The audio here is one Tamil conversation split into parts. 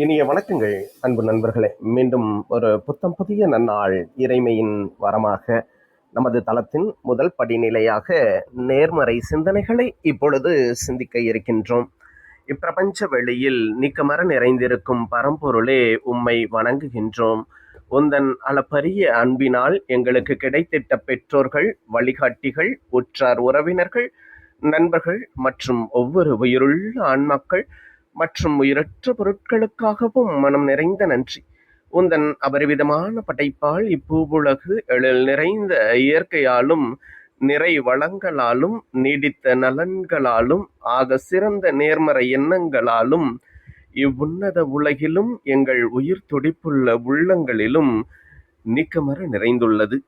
இனிய வணக்கங்கள் அன்பு நண்பர்களே. மீண்டும் ஒரு புத்தம் புதிய நன்னாள் இறைமையின் வரமாக நமது தளத்தின் முதல் படிநிலையாக நேர்மறை சிந்தனைகளை இப்பொழுது சிந்திக்க இருக்கின்றோம். இப்பிரபஞ்ச வெளியில் நீக்கமர நிறைந்திருக்கும் பரம்பொருளே, உம்மை வணங்குகின்றோம். உந்தன் அளப்பரிய அன்பினால் எங்களுக்கு கிடைத்திட்ட பெற்றோர்கள், வழிகாட்டிகள், உற்றார் உறவினர்கள், நண்பர்கள் மற்றும் ஒவ்வொரு உயிருள்ள ஆன்மாக்கள் மற்றும் உயிரற்ற பொருட்களுக்காகவும் மனம் நிறைந்த நன்றி. உந்தன் அபரிவிதமான படைப்பால் இப்பூவுலகு எழில் நிறைந்த இயற்கையாலும் நிறை வளங்களாலும் நீடித்த நலன்களாலும் ஆக சிறந்த நேர்மறை எண்ணங்களாலும் இவ்வுன்னத உலகிலும் எங்கள் உயிர் துடிப்புள்ள உள்ளங்களிலும் நீக்கமர நிறைந்துள்ளது.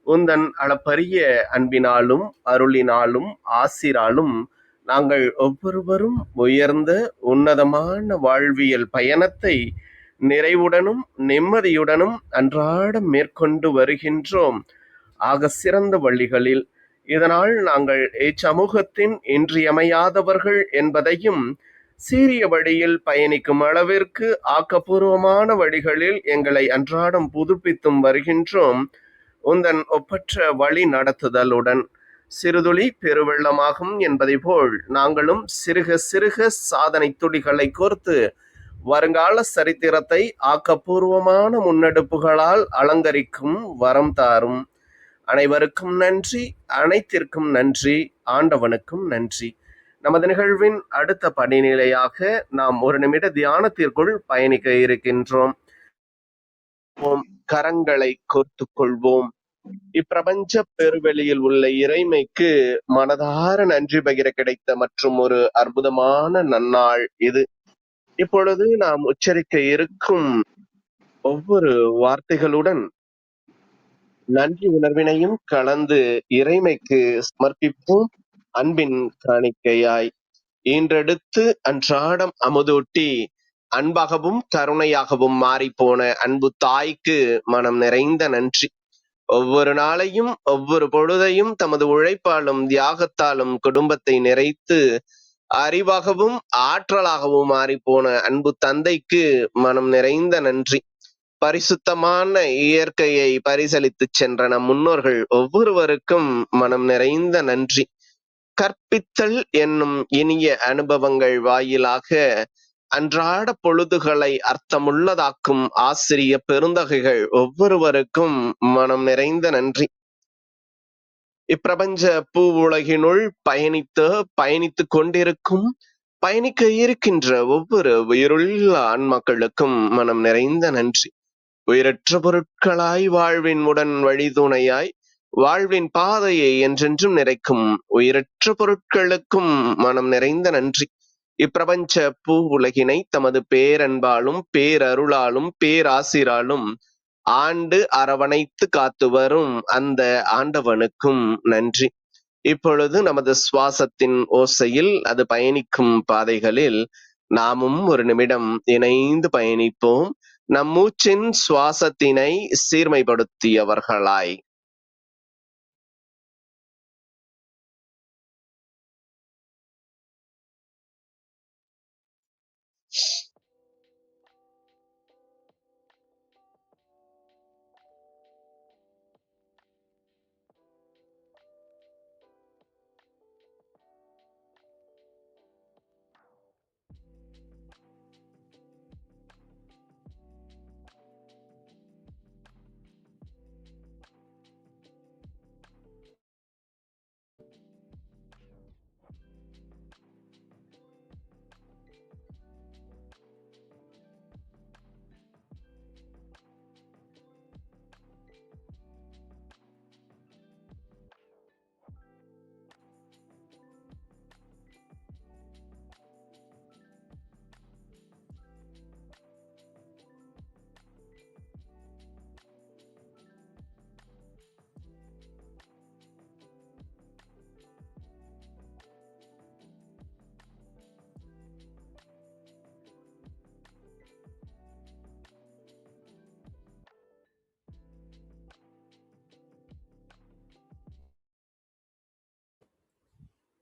உந்தன் அளப்பரிய அன்பினாலும் அருளினாலும் ஆசிராலும் நாங்கள் ஒவ்வொருவரும் உயர்ந்த உன்னதமான வாழ்வியல் பயணத்தை நிறைவுடனும் நிம்மதியுடனும் அன்றாடம் மேற்கொண்டு வருகின்றோம். ஆக சிறந்த வழிகளில் இதனால் நாங்கள் இச்சமூகத்தின் இன்றியமையாதவர்கள் என்பதையும், சீரிய வழியில் பயணிக்கும் அளவிற்கு ஆக்கப்பூர்வமான வழிகளில் எங்களை அன்றாடம் புதுப்பித்தும் வருகின்றோம். உந்தன் ஒப்பற்ற வழி நடத்துதலுடன் சிறுதுளி பெருவெள்ளமாகும் என்பதை போல் நாங்களும் சிறுக சிறுக சாதனை துளிகளை கோர்த்து வருங்கால சரித்திரத்தை ஆக்கப்பூர்வமான முன்னெடுப்புகளால் அலங்கரிக்கும் வரம் தாரும். அனைவருக்கும் நன்றி, அனைத்திற்கும் நன்றி, ஆண்டவனுக்கும் நன்றி. நமது நிகழ்வின் அடுத்த படிநிலையாக நாம் ஒரு நிமிட தியானத்திற்குள் பயணிக்க இருக்கின்றோம். கரங்களை கோர்த்து கொள்வோம். இப்பிரபஞ்ச பெருவெளியில் உள்ள இறைமைக்கு மனதார நன்றி பகிர கிடைத்த மற்றும் ஒரு அற்புதமான நன்னாள் இது. இப்பொழுது நாம் உச்சரிக்க இருக்கும் ஒவ்வொரு வார்த்தைகளுடன் நன்றி உணர்வினையும் கலந்து இறைமைக்கு சமர்ப்பிப்போம். அன்பின் காணிக்கையாய் ஈன்றெடுத்து அன்றாடம் அமுதூட்டி அன்பாகவும் கருணையாகவும் மாறிப்போன அன்பு தாய்க்கு மனம் நிறைந்த நன்றி. ஒவ்வொரு நாளையும் ஒவ்வொரு பொழுதையும் தமது உழைப்பாலும் தியாகத்தாலும் குடும்பத்தை நிறைத்து அறிவாகவும் ஆற்றலாகவும் மாறிப்போன அன்பு தந்தைக்கு மனம் நிறைந்த நன்றி. பரிசுத்தமான இயற்கையை பரிசளித்து சென்ற நம் முன்னோர்கள் ஒவ்வொருவருக்கும் மனம் நிறைந்த நன்றி. கற்பித்தல் என்னும் இனிய அனுபவங்கள் வாயிலாக அன்றாட பொழுதுகளை அர்த்தமுள்ளதாக்கும் ஆசிரிய பெருந்தகைகள் ஒவ்வொருவருக்கும் மனம் நிறைந்த நன்றி. இப்பிரபஞ்ச பூ உலகினுள் பயணித்துக் கொண்டிருக்கும், பயணிக்க இருக்கின்ற ஒவ்வொரு உயிருள்ள ஆன்மாக்களுக்கும் மனம் நிறைந்த நன்றி. உயிரற்ற பொருட்களாய் வாழ்வின் உடன் வழிதுணையாய் வாழ்வின் பாதையை என்றென்றும் நிறைக்கும் உயிரற்ற பொருட்களுக்கும் மனம் நிறைந்த நன்றி. இப்பிரபஞ்ச பூ உலகினை தமது பேரன்பாலும் பேரருளாலும் பேராசிராலும் ஆண்டு அரவணைத்து காத்து வரும் அந்த ஆண்டவனுக்கும் நன்றி. இப்பொழுது நமது சுவாசத்தின் ஓசையில் அது பயணிக்கும் பாதைகளில் நாமும் ஒரு நிமிடம் இணைந்து பயணிப்போம். நம் மூச்சின் சுவாசத்தினை சீர்மைப்படுத்தியவர்களாய்.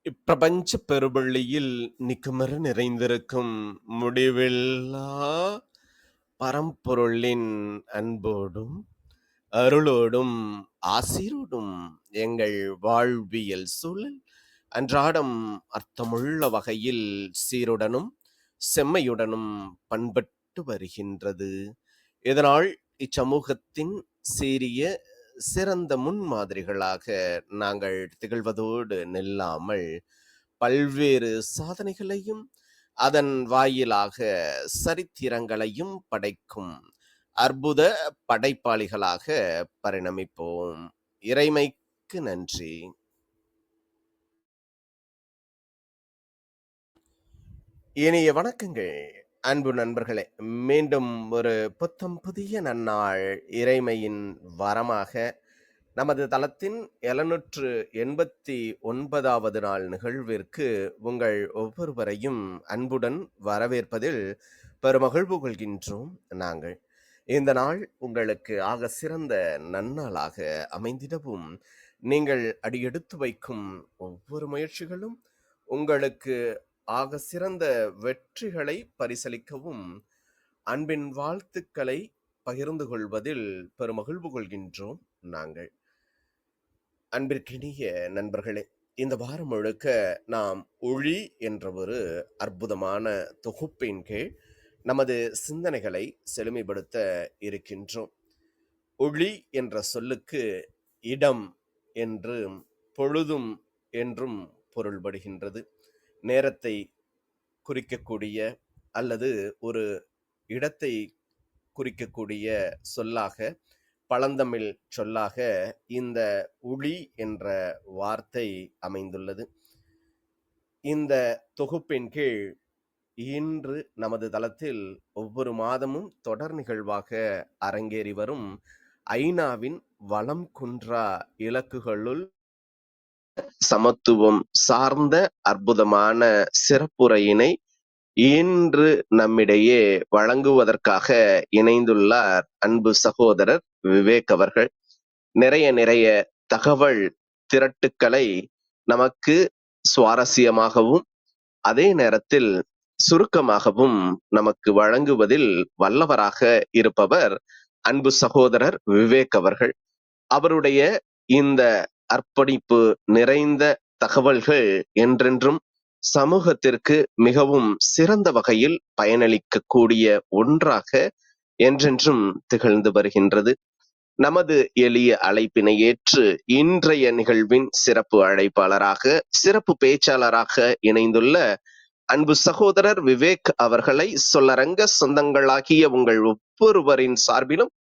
இப்பிரபஞ்ச பெருவெளியில் நிக்குமர நிறைந்திருக்கும் முடிவில்லா பரம்பொருளின் அன்போடும் அருளோடும் ஆசீரோடும் எங்கள் வாழ்வியல் சூழல் அன்றாடம் அர்த்தமுள்ள வகையில் சீருடனும் செம்மையுடனும் பண்பட்டு வருகின்றது. இதனால் இச்சமூகத்தின் சீரிய சிறந்த முன்மாதிரிகளாக நாங்கள் திகழ்வதோடு நில்லாமல் பல்வேறு சாதனைகளையும் அதன் வாயிலாக சரித்திரங்களையும் படைக்கும் அற்புத படைப்பாளிகளாக பரிணமிப்போம். இறைமைக்கு நன்றி. இனிய வணக்கங்கள் அன்பு நண்பர்களே. மீண்டும் ஒரு புத்தம் புதிய நன்னாள் இறைமையின் வரமாக நமது தளத்தின் 789வது நாள் நிகழ்விற்கு உங்கள் ஒவ்வொருவரையும் அன்புடன் வரவேற்பதில் பெருமகிழ்வு கொள்கின்றோம். நாங்கள் இந்த நாள் உங்களுக்கு ஆக சிறந்த நன்னாளாக அமைந்திடவும், நீங்கள் அடியெடுத்து வைக்கும் ஒவ்வொரு முயற்சிகளும் உங்களுக்கு ஆக சிறந்த வெற்றிகளை பரிசளிக்கவும் அன்பின் வாழ்த்துக்களை பகிர்ந்து கொள்வதில் பெருமகிழ்வு கொள்கின்றோம். நாங்கள் அன்பிற்கினிய நண்பர்களே, இந்த வாரம் முழுக்க நாம் ஒளி என்ற ஒரு அற்புதமான தொகுப்பின் கீழ் நமது சிந்தனைகளை செழுமைப்படுத்த இருக்கின்றோம். ஒளி என்ற சொல்லுக்கு இடம் என்றும் பொழுதும் என்றும் பொருள்படுகின்றது. நேரத்தை குறிக்கக்கூடிய அல்லது ஒரு இடத்தை குறிக்கக்கூடிய சொல்லாக, பழந்தமிழ் சொல்லாக இந்த ஒளி என்ற வார்த்தை அமைந்துள்ளது. இந்த தொகுப்பின் கீழ் இன்று நமது தளத்தில் ஒவ்வொரு மாதமும் தொடர் நிகழ்வாக அரங்கேறி வரும் ஐநாவின் வளம் குன்றா இலக்குகளுள் சமத்துவம் சார்ந்த அற்புதமான சிறப்புரையினை இன்று நம்மிடையே வழங்குவதற்காக இணைந்துள்ளார் அன்பு சகோதரர் விவேக் அவர்கள். நிறைய தகவல் திரட்டுக்களை நமக்கு சுவாரஸ்யமாகவும் அதே நேரத்தில் சுருக்கமாகவும் நமக்கு வழங்குவதில் வல்லவராக இருப்பவர் அன்பு சகோதரர் விவேக் அவர்கள். அவருடைய இந்த அர்ப்பணிப்பு நிறைந்த தகவல்கள் என்றென்றும் சமூகத்திற்கு மிகவும் சிறந்த வகையில் பயனளிக்கக்கூடிய ஒன்றாக என்றென்றும் திகழ்ந்து வருகின்றது. நமது எளிய அழைப்பினை ஏற்று இன்றைய நிகழ்வின் சிறப்பு அழைப்பாளராக, சிறப்பு பேச்சாளராக இணைந்துள்ள அன்பு சகோதரர் விவேக் அவர்களை சொல்லரங்க சொந்தங்களாகிய உங்கள் ஒவ்வொருவரின் சார்பிலும்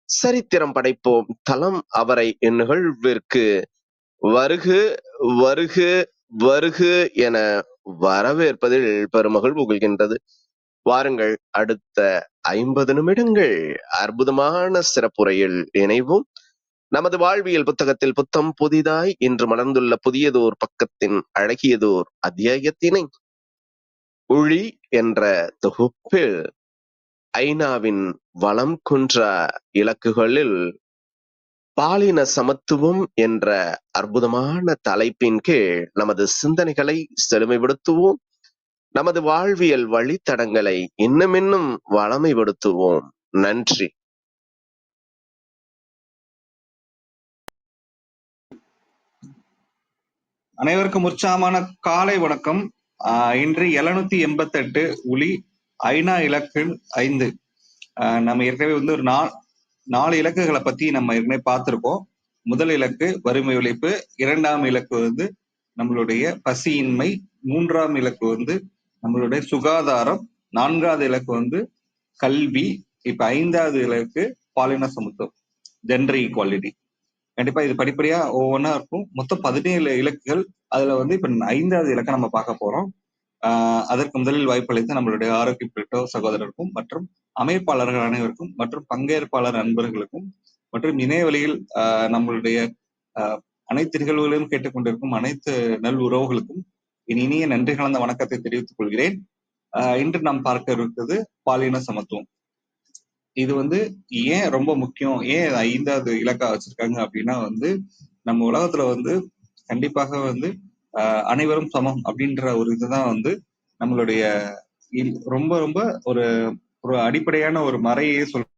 சரித்திரம் படைப்போம் தளம் அவரை இந்நிகழ்விற்கு வருகு வருகு வருகு என வரவேற்பதில் பெருமகிழ்வு கொள்கின்றது. வாருங்கள், அடுத்த 50 நிமிடங்கள் அற்புதமான சிறப்புரையில் இணைவோம். நமது வாழ்வியல் புத்தகத்தில் புத்தம் புதிதாய் இன்று மலர்ந்துள்ள புதியதோர் பக்கத்தின் அழகியதோர் அத்தியாயத்தினை ஒளி என்ற தொகுப்பில் ஐநாவின் வளம் குன்றா இலக்குகளில் பாலின சமத்துவம் என்ற அற்புதமான தலைப்பின் கீழ் நமது சிந்தனைகளை செழுமைப்படுத்துவோம். நமது வாழ்வியல் வழித்தடங்களை இன்னும் வளமைப்படுத்துவோம். நன்றி. அனைவருக்கும் உற்சாகமான காலை வணக்கம். இன்று 788 ஒளி ஐநா இலக்கு 5. நம்ம ஏற்கனவே வந்து ஒரு 4 இலக்குகளை பத்தி நம்ம ஏற்கனவே பார்த்திருக்கோம். முதல் இலக்கு வறுமை ஒழிப்பு, 2ஆம் இலக்கு வந்து நம்மளுடைய பசியின்மை, 3ஆம் இலக்கு வந்து நம்மளுடைய சுகாதாரம், 4ஆவது இலக்கு வந்து கல்வி, இப்ப 5ஆவது இலக்கு பாலின சமத்துவம், ஜெண்டர் ஈக்வாலிட்டி. கண்டிப்பா இது படிப்படியா ஒவ்வொன்றா இருக்கும். மொத்தம் 17 இலக்குகள். அதுல வந்து இப்ப 5ஆவது இலக்கை நம்ம பார்க்க போறோம். அதற்கு முதலில் வாய்ப்பளித்த நம்மளுடைய ஆரோக்கிய பிரிட்டோ சகோதரருக்கும் மற்றும் அமைப்பாளர்கள் அனைவருக்கும் மற்றும் பங்கேற்பாளர் நண்பர்களுக்கும் மற்றும் இணையவழியில் நம்மளுடைய அனைத்து நிகழ்வுகளையும் கேட்டுக்கொண்டிருக்கும் அனைத்து நல் உறவுகளுக்கும் இனிய நன்றி கலந்த வணக்கத்தை தெரிவித்துக் கொள்கிறேன். இன்று நாம் பார்க்க இருக்கிறது பாலின சமத்துவம். இது வந்து ஏன் ரொம்ப முக்கியம், ஏன் 5ஆவது இலக்கா வச்சிருக்காங்க அப்படின்னா வந்து நம்ம உலகத்துல வந்து கண்டிப்பாக வந்து அனைவரும் சமம் அப்படின்ற ஒரு இதுதான் வந்து நம்மளுடைய ரொம்ப ரொம்ப ஒரு ஒரு அடிப்படையான ஒரு மறையே சொல்.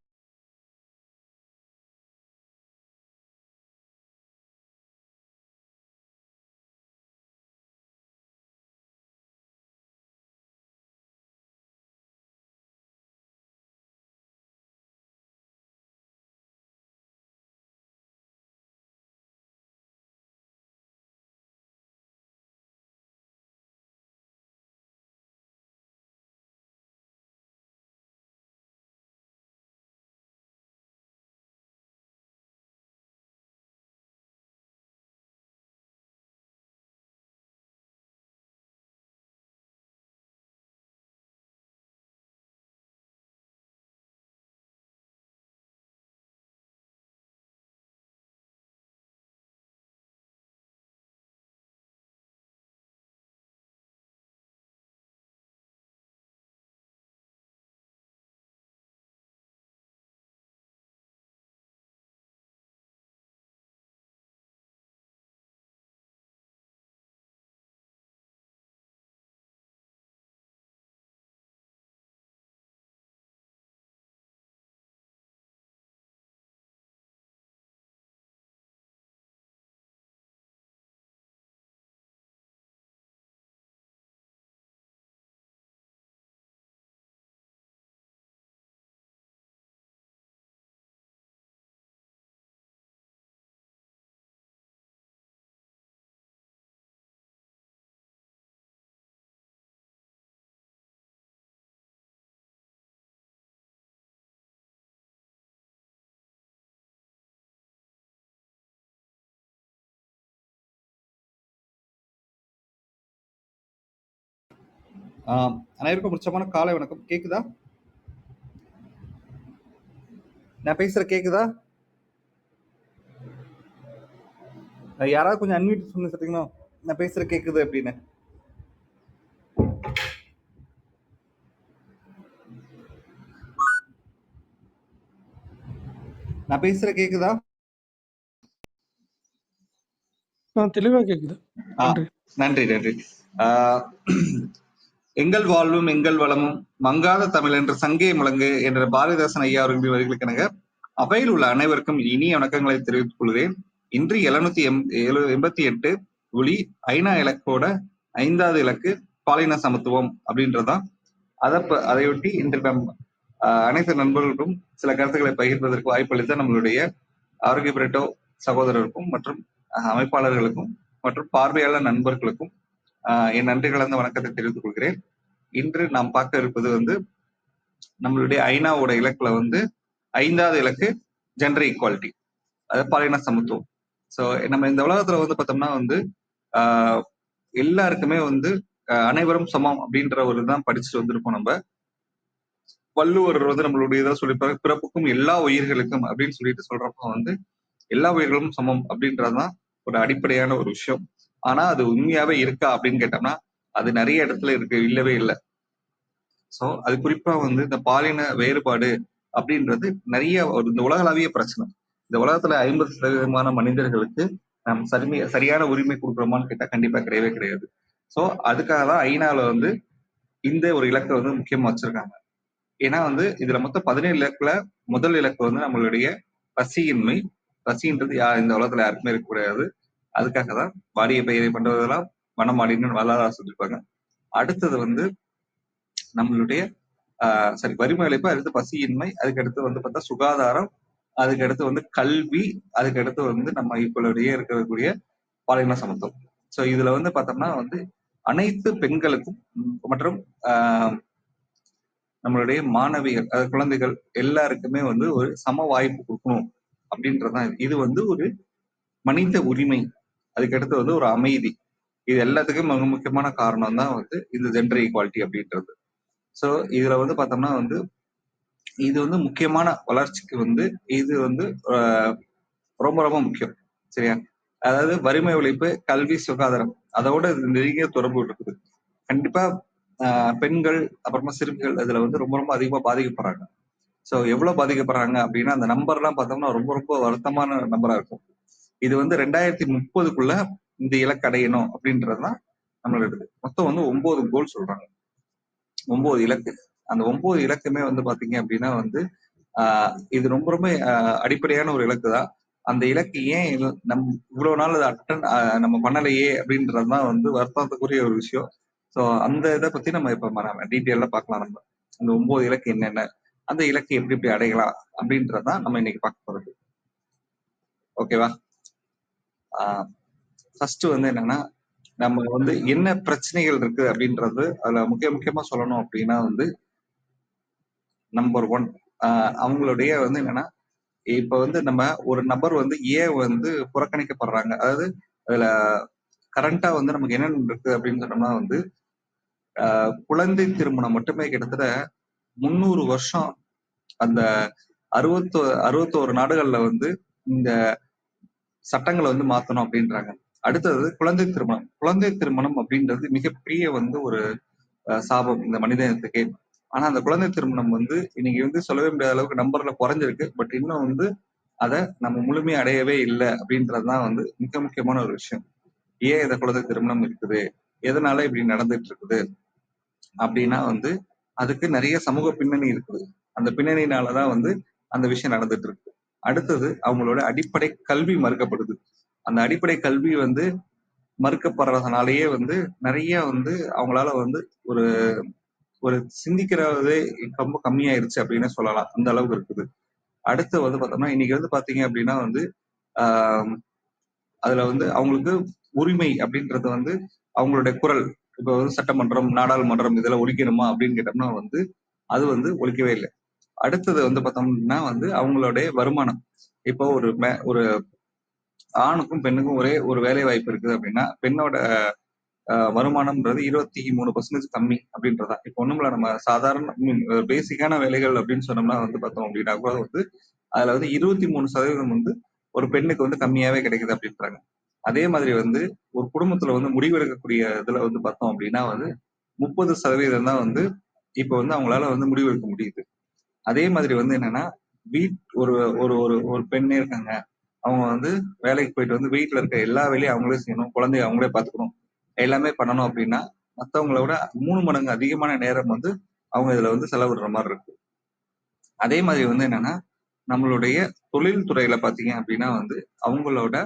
அனைவருக்கும் உற்சாகமான காலை வணக்கம். கேக்குதா? நான் பேசுற கேக்குதா? யாராவது கொஞ்சம் அன்மியூட் சொல்லி சொல்றீங்களா? நான் பேசுற கேக்குது அப்படின்னு. நான் பேசுற கேக்குதா? தெளிவா கேக்குது. நன்றி நன்றி. எங்கள் வாழ்வும் எங்கள் வளமும் மங்காத தமிழ் என்ற சங்கே முழங்கு என்ற பாரதிதாசன் ஐயா அவர்களின் வரிகளுக்கெனக அவையில் உள்ள அனைவருக்கும் இனிய வணக்கங்களை தெரிவித்துக் கொள்கிறேன். இன்று 788 ஒளி ஐநா இலக்கோட 5வது இலக்கு பாலின சமத்துவம் அப்படின்றதான். அதையொட்டி இன்று நம் அனைத்து நண்பர்களுக்கும் சில கருத்துக்களை பகிர்வதற்கு வாய்ப்பளித்த நம்மளுடைய ஆரோக்கிய பிரெட்டோ சகோதரருக்கும் மற்றும் அமைப்பாளர்களுக்கும் மற்றும் பார்வையாளர் நண்பர்களுக்கும் என் நன்றி கலந்த வணக்கத்தை தெரிவித்துக் கொள்கிறேன். இன்று நாம் பார்க்க இருப்பது வந்து நம்மளுடைய ஐநாவோட இலக்குல வந்து 5வது இலக்கு ஜெண்டர் ஈக்குவாலிட்டி, அதாவது பாலின சமத்துவம். ஸோ நம்ம இந்த உலகத்துல வந்து பார்த்தோம்னா வந்து எல்லாருக்குமே வந்து அனைவரும் சமம் அப்படின்ற ஒரு தான் படிச்சுட்டு வந்திருப்போம். நம்ம வள்ளுவர் வந்து நம்மளுடைய இதை சொல்லிப்பாரு, பிறப்புக்கும் எல்லா உயிர்களுக்கும் அப்படின்னு சொல்லிட்டு சொல்றப்போ வந்து எல்லா உயிர்களும் சமம் அப்படின்றதுதான் ஒரு அடிப்படையான ஒரு விஷயம். ஆனா அது உண்மையாவே இருக்கா அப்படின்னு கேட்டோம்னா அது நிறைய இடத்துல இருக்கு, இல்லவே இல்லை. சோ அது குறிப்பா வந்து இந்த பாலின வேறுபாடு அப்படின்றது நிறைய ஒரு இந்த உலகளாவிய பிரச்சனை. இந்த உலகத்துல 50% மனிதர்களுக்கு நாம் சரியான உரிமை கொடுக்குறோமான்னு கேட்டா கண்டிப்பா கிடையவே கிடையாது. சோ அதுக்காக தான் ஐநால வந்து இந்த ஒரு இலக்கை வந்து முக்கியமா வச்சிருக்காங்க. ஏன்னா வந்து இதுல மொத்தம் 17 இலக்குல முதல் இலக்கு வந்து நம்மளுடைய பசியின்மை. பசின்றது இந்த உலகத்துல யாருக்குமே இருக்கக்கூடாது. அதுக்காக தான் வாடிய பயிரை பண்றதெல்லாம் வனமாடின்னு வல்லாரா சொல்லியிருப்பாங்க. அடுத்தது வந்து நம்மளுடைய வறுமை இழைப்பு, அடுத்து பசியின்மை, அதுக்கடுத்து வந்து பார்த்தா சுகாதாரம், அதுக்கடுத்து வந்து கல்வி, அதுக்கடுத்து வந்து நம்ம இப்போடைய இருக்கக்கூடிய பாலின சமத்துவம். ஸோ இதுல வந்து பார்த்தோம்னா வந்து அனைத்து பெண்களுக்கும் மற்றும் நம்மளுடைய மாணவிகள், அதாவது குழந்தைகள் எல்லாருக்குமே வந்து ஒரு சம வாய்ப்பு கொடுக்கணும் அப்படின்றதான். இது வந்து ஒரு மனித உரிமை, அதுக்கடுத்து வந்து ஒரு அமைதி. இது எல்லாத்துக்கும் மிக முக்கியமான காரணம் தான் வந்து இந்த ஜெண்டர் ஈக்குவாலிட்டி அப்படின்றது. ஸோ இதுல வந்து பார்த்தோம்னா வந்து இது வந்து முக்கியமான வளர்ச்சிக்கு வந்து இது வந்து ரொம்ப ரொம்ப முக்கியம். சரியா? அதாவது வறுமை ஒழிப்பு, கல்வி, சுகாதாரம் அதோட நெருங்கிய தொடர்பு இருக்குது. கண்டிப்பா பெண்கள் அப்புறமா சிறுமிகள் இதுல வந்து ரொம்ப ரொம்ப அதிகமா பாதிக்கப்படுறாங்க. ஸோ எவ்வளவு பாதிக்கப்படுறாங்க அப்படின்னா அந்த நம்பர் எல்லாம் பார்த்தோம்னா ரொம்ப ரொம்ப வருத்தமான நம்பரா இருக்கும். இது வந்து 2030க்குள்ள இந்த இலக்கு அடையணும் அப்படின்றதுதான் நம்மளோட இது. மொத்தம் வந்து 9 கோல் சொல்றாங்க, 9 இலக்கு. அந்த 9 இலக்குமே வந்து பாத்தீங்க அப்படின்னா வந்து இது ரொம்ப ரொம்ப அடிப்படையான ஒரு இலக்கு தான். அந்த இலக்கு ஏன் இவ்வளவு நாள் அதை நம்ம பண்ணலையே அப்படின்றதுதான் வந்து வருத்தத்துக்குரிய ஒரு விஷயம். ஸோ அந்த இதை பத்தி நம்ம இப்ப டீட்டெயிலா பார்க்கலாம். நம்ம அந்த 9 இலக்கு என்னென்ன, அந்த இலக்கு எப்படி எப்படி அடையலாம் அப்படின்றதான் நம்ம இன்னைக்கு பார்க்க போறது. ஓகேவா? ஃபர்ஸ்ட் வந்து என்னன்னா, நம்ம வந்து என்ன பிரச்சனைகள் இருக்கு அப்படின்றது அதுல முக்கியமா சொல்லணும் அப்படின்னா வந்து நம்பர் 1 அவங்களுடைய வந்து என்னன்னா, இப்ப வந்து நம்ம ஒரு நபர் வந்து ஏன் வந்து புறக்கணிக்கப்படுறாங்க, அதாவது அதுல கரண்டா வந்து நமக்கு என்ன இருக்கு அப்படின்னு சொன்னோம்னா வந்து குழந்தை திருமணம் மட்டுமே கிட்டத்தட்ட 300 வருஷம் அந்த 61 நாடுகள்ல வந்து இந்த சட்டங்களை வந்து மாத்தணும் அப்படின்றாங்க. அடுத்தது குழந்தை திருமணம். குழந்தை திருமணம் அப்படின்றது மிகப்பெரிய வந்து ஒரு சாபம் இந்த மனித இனத்துக்கு. ஆனா அந்த குழந்தை திருமணம் வந்து இன்னைக்கு வந்து சொல்லவே முடியாத அளவுக்கு நம்பர்ல குறைஞ்சிருக்கு. பட் இன்னும் வந்து அதை நம்ம முழுமையா அடையவே இல்லை அப்படின்றதுதான் வந்து மிக முக்கியமான ஒரு விஷயம். ஏன் இந்த குழந்தை திருமணம் இருக்குது, எதனால இப்படி நடந்துட்டு இருக்குது அப்படின்னா வந்து அதுக்கு நிறைய சமூக பின்னணி இருக்குது. அந்த பின்னணியினாலதான் வந்து அந்த விஷயம் நடந்துட்டு இருக்கு. அடுத்தது அவங்களோட அடிப்படை கல்வி மறுக்கப்படுது. அந்த அடிப்படை கல்வி வந்து மறுக்கப்படுறதுனாலயே வந்து நிறைய வந்து அவங்களால வந்து ஒரு ஒரு சிந்திக்கிறதே ரொம்ப கம்மியாயிருச்சு அப்படின்னு சொல்லலாம். அந்த அளவுக்கு இருக்குது. அடுத்து வந்து பார்த்தோம்னா இன்னைக்கு வந்து பாத்தீங்க அப்படின்னா வந்து ஆஹ் அதுல வந்து அவங்களுக்கு உரிமை அப்படின்றது வந்து அவங்களுடைய குரல், இப்ப வந்து சட்டமன்றம், நாடாளுமன்றம் இதெல்லாம் ஒழிக்கணுமா அப்படின்னு கேட்டோம்னா வந்து அது வந்து ஒழிக்கவே இல்லை. அடுத்தது வந்து பார்த்தோம்னா வந்து அவங்களுடைய வருமானம். இப்போ ஒரு ஆணுக்கும் பெண்ணுக்கும் ஒரே ஒரு வேலை வாய்ப்பு இருக்குது அப்படின்னா பெண்ணோட வருமானம்ன்றது 23% கம்மி அப்படின்றதா. இப்போ ஒண்ணுமில்ல, நம்ம சாதாரண பேசிக்கான வேலைகள் அப்படின்னு சொன்னோம்னா வந்து பார்த்தோம் அப்படின்னா கூட வந்து அதுல வந்து 23% வந்து ஒரு பெண்ணுக்கு வந்து கம்மியாவே கிடைக்குது அப்படின்றாங்க. அதே மாதிரி வந்து ஒரு குடும்பத்துல வந்து முடிவெடுக்கக்கூடிய இதுல வந்து பார்த்தோம் அப்படின்னா வந்து 30% தான் வந்து இப்ப வந்து அவங்களால வந்து முடிவெடுக்க முடியுது. அதே மாதிரி வந்து என்னன்னா ஒரு ஒரு ஒரு ஒரு பெண்ணே இருக்காங்க, அவங்க வந்து வேலைக்கு போயிட்டு வந்து வீட்டுல இருக்க எல்லா வேலையும் அவங்களே செய்யணும், குழந்தைய அவங்களே பாத்துக்கணும், எல்லாமே பண்ணணும் அப்படின்னா மத்தவங்கள விட 3 மடங்கு அதிகமான நேரம் வந்து அவங்க இதுல வந்து செலவிடுற மாதிரி இருக்கு. அதே மாதிரி வந்து என்னன்னா நம்மளுடைய தொழில் துறையில பாத்தீங்க அப்படின்னா வந்து அவங்களோட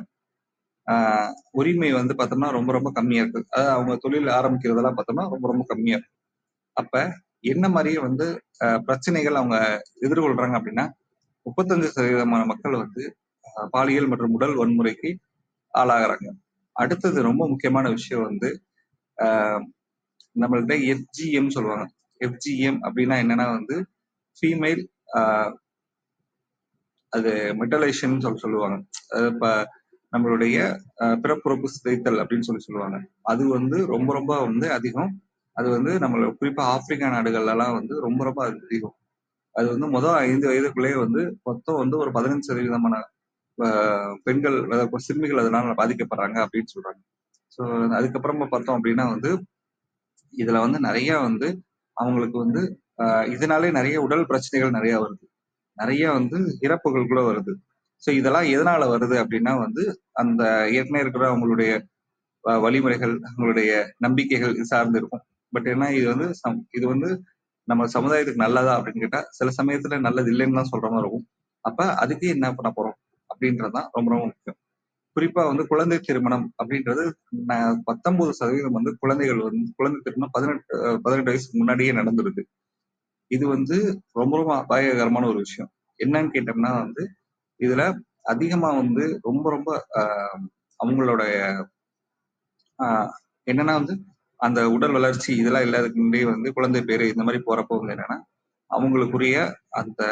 உரிமை வந்து பார்த்தோம்னா ரொம்ப ரொம்ப கம்மியா இருக்கு. அதாவது அவங்க தொழில் ஆரம்பிக்கிறதெல்லாம் பார்த்தோம்னா ரொம்ப ரொம்ப கம்மியா இருக்கு. அப்ப என்ன மாதிரியே வந்து பிரச்சனைகள் அவங்க எதிர்கொள்றாங்க அப்படின்னா 35% மக்கள் வந்து பாலியல் மற்றும் உடல் வன்முறைக்கு ஆளாகிறாங்க. அடுத்தது ரொம்ப முக்கியமான விஷயம் வந்து நம்மள்ட்ட FGM சொல்லுவாங்க. FGM அப்படின்னா என்னன்னா வந்து ஃபீமேல் அது மெட்டலேஷன் சொல்லுவாங்க. இப்ப நம்மளுடைய பிறப்புறுப்பு சிதைத்தல் அப்படின்னு சொல்லுவாங்க. அது வந்து ரொம்ப ரொம்ப வந்து அதிகம். அது வந்து நம்மளோட குறிப்பா ஆப்பிரிக்கா நாடுகள்ல எல்லாம் வந்து ரொம்ப ரொம்ப அதிகம். அது வந்து முதல் 5 வயதுக்குள்ளேயே வந்து மொத்தம் வந்து ஒரு 15% பெண்கள் சிறுமிகள் அதனால பாதிக்கப்படுறாங்க அப்படின்னு சொல்றாங்க. ஸோ அதுக்கப்புறமா பார்த்தோம் அப்படின்னா வந்து இதுல வந்து நிறைய வந்து அவங்களுக்கு வந்து இதனாலே நிறைய உடல் பிரச்சனைகள் நிறைய வருது, நிறைய வந்து இறப்புகள் கூட வருது. ஸோ இதெல்லாம் எதனால வருது அப்படின்னா வந்து அந்த ஏற்கனவே இருக்கிற அவங்களுடைய வழிமுறைகள், அவங்களுடைய நம்பிக்கைகள் சார்ந்து இருக்கும். பட் ஏன்னா இது வந்து நம்ம சமுதாயத்துக்கு நல்லதா அப்படின்னு கேட்டா சில சமயத்துல நல்லது இல்லைன்னு தான் சொல்ற மாதிரி இருக்கும். அப்ப அதுக்கு என்ன பண்ண போறோம் அப்படின்றதுதான் ரொம்ப ரொம்ப முக்கியம். குறிப்பா வந்து குழந்தை திருமணம் அப்படின்றது 19% வந்து குழந்தைகள் வந்து குழந்தை திருமணம் 18 வயசுக்கு முன்னாடியே நடந்துருது. இது வந்து ரொம்ப ரொம்ப அபாயகரமான ஒரு விஷயம். என்னன்னு கேட்டோம்னா வந்து இதுல அதிகமா வந்து ரொம்ப ரொம்ப அவங்களோட என்னன்னா வந்து அந்த உடல் வளர்ச்சி இதெல்லாம் இல்லாததுக்கு முன்னாடியே வந்து குழந்தை பேரு இந்த மாதிரி போறப்போ வந்து என்னன்னா அவங்களுக்குரிய அந்த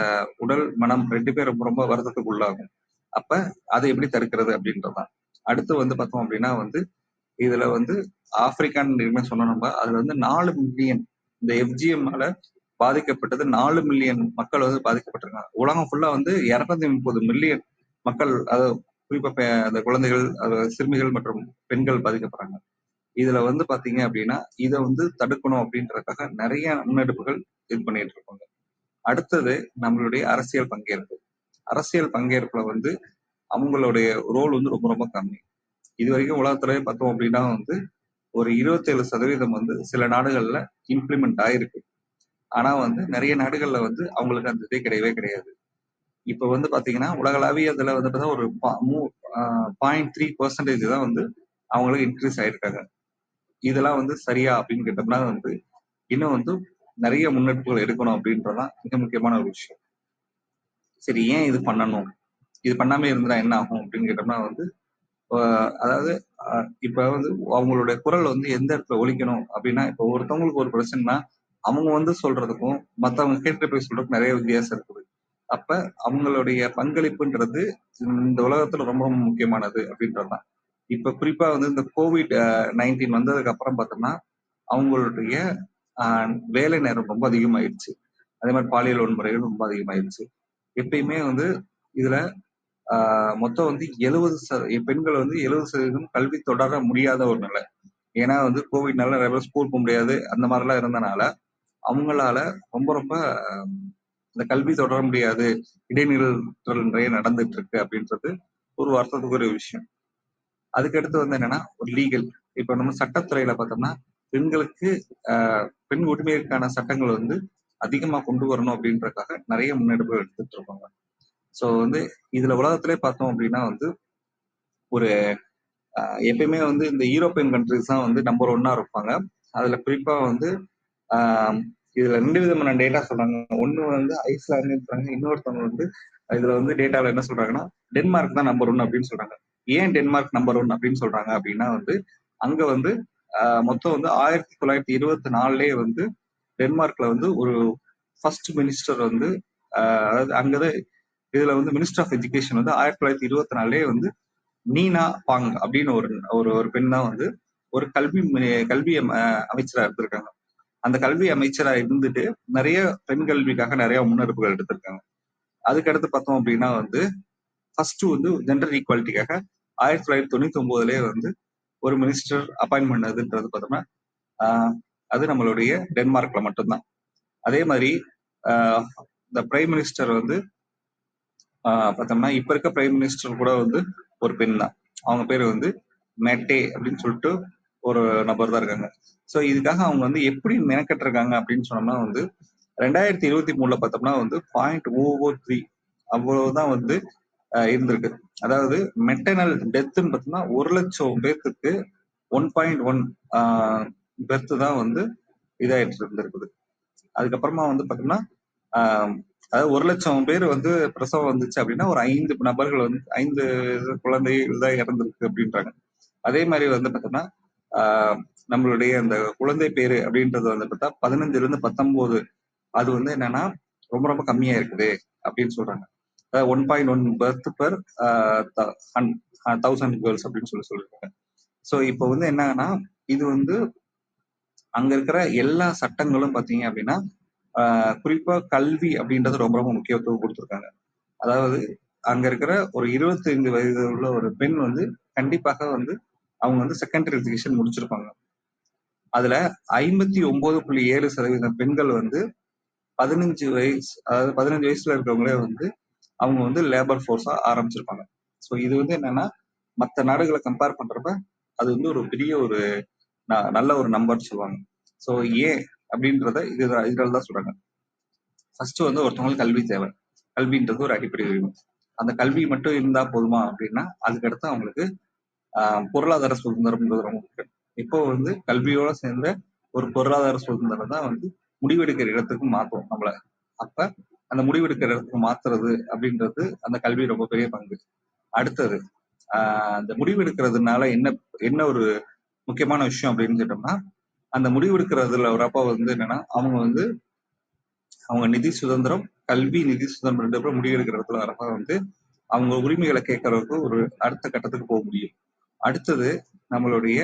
உடல் மனம் 2 பேரும் ரொம்ப ரொம்ப வருத்தத்துக்கு உள்ளாகும். அப்ப அதை எப்படி தடுக்கிறது அப்படின்றதான். அடுத்து வந்து பார்த்தோம் அப்படின்னா வந்து இதுல வந்து ஆப்பிரிக்கான்னு சொன்னோம் நம்ம, அதுல வந்து 4 மில்லியன் இந்த FGM-ஆல பாதிக்கப்பட்டது 4 மில்லியன் மக்கள் வந்து பாதிக்கப்பட்டிருக்காங்க. உலகம் ஃபுல்லா வந்து 230 மில்லியன் மக்கள், அதாவது குறிப்பா அந்த குழந்தைகள், சிறுமிகள் மற்றும் பெண்கள் பாதிக்கப்படுறாங்க. இதுல வந்து பாத்தீங்க அப்படின்னா இதை வந்து தடுக்கணும் அப்படின்றதுக்காக நிறைய முன்னெடுப்புகள் இது பண்ணிட்டு இருக்காங்க. அடுத்தது நம்மளுடைய அரசியல் பங்கேற்பு. அரசியல் பங்கேற்புல வந்து அவங்களுடைய ரோல் வந்து ரொம்ப ரொம்ப கம்மி. இது வரைக்கும் உலகத்திலே பார்த்தோம் அப்படின்னா வந்து ஒரு 27% வந்து சில நாடுகள்ல இம்ப்ளிமெண்ட் ஆயிருக்கு. ஆனா வந்து நிறைய நாடுகள்ல வந்து அவங்களுக்கு அந்த இதே கிடையவே கிடையாது. இப்ப வந்து பாத்தீங்கன்னா உலகளாவிய இதுல வந்து பார்த்தா ஒரு 0.3% தான் வந்து அவங்களுக்கு இன்க்ரீஸ் ஆயிருக்காங்க. இதெல்லாம் வந்து சரியா அப்படின்னு கேட்டோம்னா வந்து இன்னும் வந்து நிறைய முன்னெடுப்புகள் எடுக்கணும் அப்படின்றதான் மிக முக்கியமான ஒரு விஷயம். சரி, ஏன் இது பண்ணணும், இது பண்ணாம இருந்தா என்ன ஆகும் அப்படின்னு கேட்டோம்னா வந்து அதாவது இப்ப வந்து அவங்களுடைய குரல் வந்து எந்த இடத்துல ஒலிக்கணும் அப்படின்னா, இப்ப ஒருத்தவங்களுக்கு ஒரு பிரச்சனைனா அவங்க வந்து சொல்றதுக்கும் மத்தவங்க கேட்டு போய் சொல்றதுக்கும் நிறைய வித்தியாசம் இருக்குது. அப்ப அவங்களுடைய பங்களிப்புன்றது இந்த உலகத்துல ரொம்ப ரொம்ப முக்கியமானது அப்படின்றதுதான். இப்ப குறிப்பா வந்து இந்த COVID-19 வந்ததுக்கு அப்புறம் பார்த்தோம்னா அவங்களுடைய வேலை நேரம் ரொம்ப அதிகமாயிடுச்சு. அதே மாதிரி பாலியல் வன்முறைகள் ரொம்ப அதிகமாயிடுச்சு. எப்பயுமே வந்து இதுல மொத்தம் வந்து 70% பெண்கள் வந்து 70% கல்வி தொடர முடியாத ஒரு நிலை. ஏன்னா வந்து கோவிட்னால நிறைய பேர் ஸ்கூல் போக முடியாது, அந்த மாதிரிலாம் இருந்தனால அவங்களால ரொம்ப ரொம்ப இந்த கல்வி தொடர முடியாது, இடைநிறுத்தல் நிறைய நடந்துட்டு இருக்கு அப்படின்றது ஒரு வருத்தத்துக்குரிய விஷயம். அதுக்கடுத்து வந்து என்னன்னா ஒரு லீகல், இப்ப நம்ம சட்டத்துறையில பார்த்தோம்னா பெண்களுக்கு பெண் உரிமைக்கான சட்டங்கள் வந்து அதிகமா கொண்டு வரணும் அப்படின்றதுக்காக நிறைய முன்னெடுப்புகள் எடுத்துட்டு இருக்காங்க. ஸோ வந்து இதுல உலகத்திலே பார்த்தோம் அப்படின்னா வந்து ஒரு எப்பயுமே வந்து இந்த யூரோப்பியன் கண்ட்ரிஸ் தான் வந்து நம்பர் 1 இருப்பாங்க. அதுல குறிப்பா வந்து இதுல 2 விதமான டேட்டா சொல்றாங்க. ஒண்ணு வந்து ஐஸ்லாந்து சொல்றாங்க, இன்னொருத்தவங்க வந்து இதுல வந்து டேட்டால என்ன சொல்றாங்கன்னா டென்மார்க் தான் நம்பர் 1 அப்படின்னு சொல்றாங்க. ஏன் டென்மார்க் நம்பர் 1 அப்படின்னு சொல்றாங்க அப்படின்னா வந்து அங்க வந்து மொத்தம் வந்து 1924லயே வந்து டென்மார்க்ல வந்து ஒரு ஃபர்ஸ்ட் மினிஸ்டர் வந்து அதாவது அங்கதான் இதுல வந்து மினிஸ்டர் ஆஃப் எஜுகேஷன் வந்து 1924லயே வந்து நீனா பாங் அப்படின்னு ஒரு பெண் தான் வந்து ஒரு கல்வி அமைச்சரா இருந்திருக்காங்க. அந்த கல்வி அமைச்சரா இருந்துட்டு நிறைய பெண் கல்விக்காக நிறைய முன்னெடுப்புகள் எடுத்திருக்காங்க. அதுக்கடுத்து பார்த்தோம் அப்படின்னா வந்து ஃபர்ஸ்ட் வந்து ஜெண்டர் ஈக்குவாலிட்டிக்காக 1999லயே வந்து ஒரு மினிஸ்டர் அப்பாயின்ட் பண்ணதுன்றது பார்த்தோம்னா அது நம்மளுடைய டென்மார்க்ல மட்டும்தான். அதே மாதிரி இந்த பிரைம் மினிஸ்டர் வந்து பார்த்தோம்னா இப்ப இருக்க பிரைம் மினிஸ்டர் கூட வந்து ஒரு பெண் தான். அவங்க பேர் வந்து மெட்டே அப்படின்னு சொல்லிட்டு ஒரு நபர் தான் இருக்காங்க. ஸோ இதுக்காக அவங்க வந்து எப்படி மெனக்கெட்டிருக்காங்க அப்படின்னு சொன்னோம்னா வந்து 2023 பார்த்தோம்னா வந்து 0.003 அவ்வளவுதான் வந்து இருந்திருக்கு. அதாவது மெட்டர்னல் டெத்துன்னு பார்த்தோம்னா 1,00,000 பேர்த்துக்கு 1.1 பெர்த் தான் வந்து இதாயிட்டு இருந்திருக்குது. அதுக்கப்புறமா வந்து பார்த்தோம்னா அதாவது 1,00,000 பேர் வந்து பிரசவம் வந்துச்சு அப்படின்னா ஒரு 5 நபர்கள் வந்து 5 குழந்தைகள் தான் இறந்திருக்கு அப்படின்றாங்க. அதே மாதிரி வந்து பார்த்தோம்னா நம்மளுடைய அந்த குழந்தை பேரு அப்படின்றது வந்து பார்த்தா 15ல இருந்து 19 அது வந்து என்னன்னா ரொம்ப ரொம்ப கம்மியா இருக்குது அப்படின்னு சொல்றாங்க. அதாவது 1.1 பர்த் பெர் 1000 கேர்ள்ஸ் அப்படின்னு சொல்லியிருக்காங்க. ஸோ இப்போ வந்து என்னன்னா இது வந்து அங்க இருக்கிற எல்லா சட்டங்களும் பார்த்தீங்க அப்படின்னா குறிப்பா கல்வி அப்படின்றது ரொம்ப ரொம்ப முக்கியத்துவம் கொடுத்துருக்காங்க. அதாவது அங்க இருக்கிற ஒரு 25 வயது உள்ள ஒரு பெண் வந்து கண்டிப்பாக வந்து அவங்க வந்து செகண்டரி எஜுகேஷன் முடிச்சிருப்பாங்க. அதுல 59.7% பெண்கள் வந்து 15 வயசு, அதாவது 15 வயசுல இருக்கிறவங்களே வந்து அவங்க வந்து லேபர் ஃபோர்ஸா ஆரம்பிச்சிருப்பாங்க. ஸோ இது வந்து என்னன்னா மற்ற நாடுகளை கம்பேர் பண்றப்ப அது வந்து ஒரு பெரிய ஒரு நல்ல ஒரு நம்பர் சொல்லுவாங்க. ஸோ ஏன் அப்படின்றத இதுல தான் சொல்றாங்க. ஃபர்ஸ்ட் வந்து ஒருத்தவங்களுக்கு கல்வி தேவை. கல்வின்றது ஒரு அடிப்படை உரிமை. அந்த கல்வி மட்டும் இருந்தா போதுமா அப்படின்னா அதுக்கடுத்து அவங்களுக்கு பொருளாதார சுதந்திரம்ன்றது ரொம்ப முக்கியம். இப்போ வந்து கல்வியோட சேர்ந்த ஒரு பொருளாதார சுதந்திரம் தான் வந்து முடிவெடுக்கிற இடத்துக்கு மாற்றும் நம்மள. அப்ப அந்த முடிவெடுக்கிற இடத்துக்கு மாத்துறது அப்படின்றது அந்த கல்வி ரொம்ப பெரிய பங்கு. அடுத்தது அந்த முடிவெடுக்கிறதுனால என்ன ஒரு முக்கியமான விஷயம் அப்படின்னு கேட்டோம்னா அந்த முடிவெடுக்கிறதுல வரப்ப வந்து என்னன்னா அவங்க நிதி சுதந்திரம், கல்வி, நிதி சுதந்திரம் முடிவெடுக்கிற இடத்துல வரப்ப வந்து அவங்க உரிமைகளை கேட்கறதுக்கு ஒரு அடுத்த கட்டத்துக்கு போக முடியும். அடுத்தது நம்மளுடைய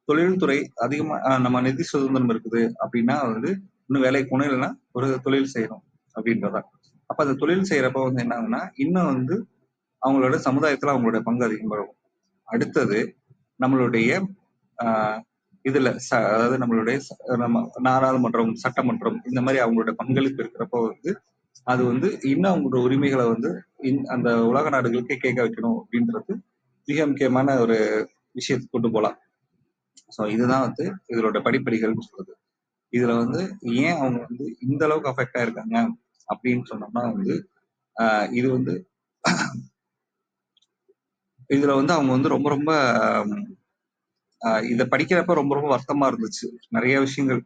தொழில்துறை அதிகமா நம்ம நிதி சுதந்திரம் இருக்குது அப்படின்னா வந்து இன்னும் வேலைக்கு போகணும், இல்லைன்னா ஒரு தொழில் செய்யணும் அப்படின்றதா. அப்ப அந்த தொழில் செய்யறப்ப வந்து என்ன ஆகுன்னா இன்னும் வந்து அவங்களோட சமுதாயத்துல அவங்களோட பங்கு அதிகமாகும். அடுத்தது நம்மளுடைய இதுல அதாவது நம்மளுடைய நம்ம நாடாளுமன்றம், சட்டமன்றம் இந்த மாதிரி அவங்களோட பங்களிப்பு இருக்கிறப்போ வந்து அது வந்து இன்னும் அவங்களோட உரிமைகளை வந்து அந்த உலக நாடுகளுக்கே கேட்க வைக்கணும் அப்படின்றது மிக முக்கியமான ஒரு விஷயத்துக்கு கொண்டு போகலாம். ஸோ இதுதான் வந்து இதோட படிப்படிகள்னு சொல்றது. இதுல வந்து ஏன் அவங்க வந்து இந்த அளவுக்கு அஃபெக்ட் ஆயிருக்காங்க அப்படின்னு சொன்னோம்னா வந்து இது வந்து இதுல வந்து அவங்க வந்து ரொம்ப ரொம்ப இதை படிக்கிறப்ப ரொம்ப ரொம்ப வருத்தமா இருந்துச்சு. நிறைய விஷயங்கள்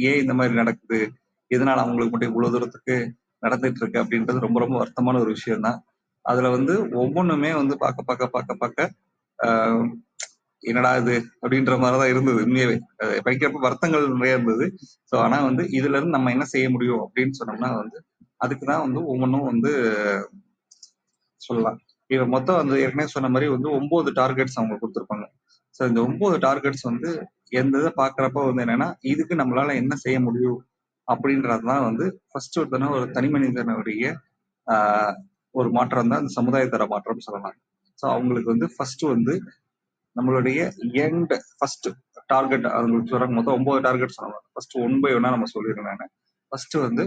ஏன் இந்த மாதிரி நடக்குது, எதனால அவங்களுக்கு மட்டும் இவ்வளவு தூரத்துக்கு நடந்துட்டு இருக்கு அப்படின்றது ரொம்ப ரொம்ப வருத்தமான ஒரு விஷயம் தான். அதுல வந்து ஒவ்வொன்றுமே வந்து பார்க்க பார்க்க பார்க்க பார்க்க என்னடா இது அப்படின்ற மாதிரிதான் இருந்தது. உண்மையாவே படிக்கிறப்ப வருத்தங்கள் நிறைய இருந்தது. ஸோ ஆனா வந்து இதுல இருந்து நம்ம என்ன செய்ய முடியும் அப்படின்னு சொன்னோம்னா வந்து அதுக்குதான் வந்து ஒவ்வொன்றும் வந்து சொல்லலாம். இவ மொத்தம் வந்து ஏற்கனவே சொன்ன மாதிரி வந்து 9 டார்கெட்ஸ் அவங்க கொடுத்துருப்பாங்க. ஸோ இந்த 9 டார்கெட்ஸ் வந்து எந்த இதை பாக்குறப்ப வந்து என்னன்னா இதுக்கு நம்மளால என்ன செய்ய முடியும் அப்படின்றதுதான் வந்து ஃபர்ஸ்ட் ஒரு தனி மனிதனுடைய ஆஹ் ஒரு மாற்றம் தான் இந்த சமுதாயத்தர மாற்றம் சொல்லலாம். ஸோ அவங்களுக்கு வந்து ஃபர்ஸ்ட் வந்து நம்மளுடைய எண்ட் ஃபர்ஸ்ட் டார்கெட் அவங்களுக்கு சொல்றாங்க. மொத்தம் 9 டார்கெட் சொன்னாங்க. ஃபர்ஸ்ட் 1 by 1 நம்ம சொல்லிடுறேன் நான். ஃபர்ஸ்ட் வந்து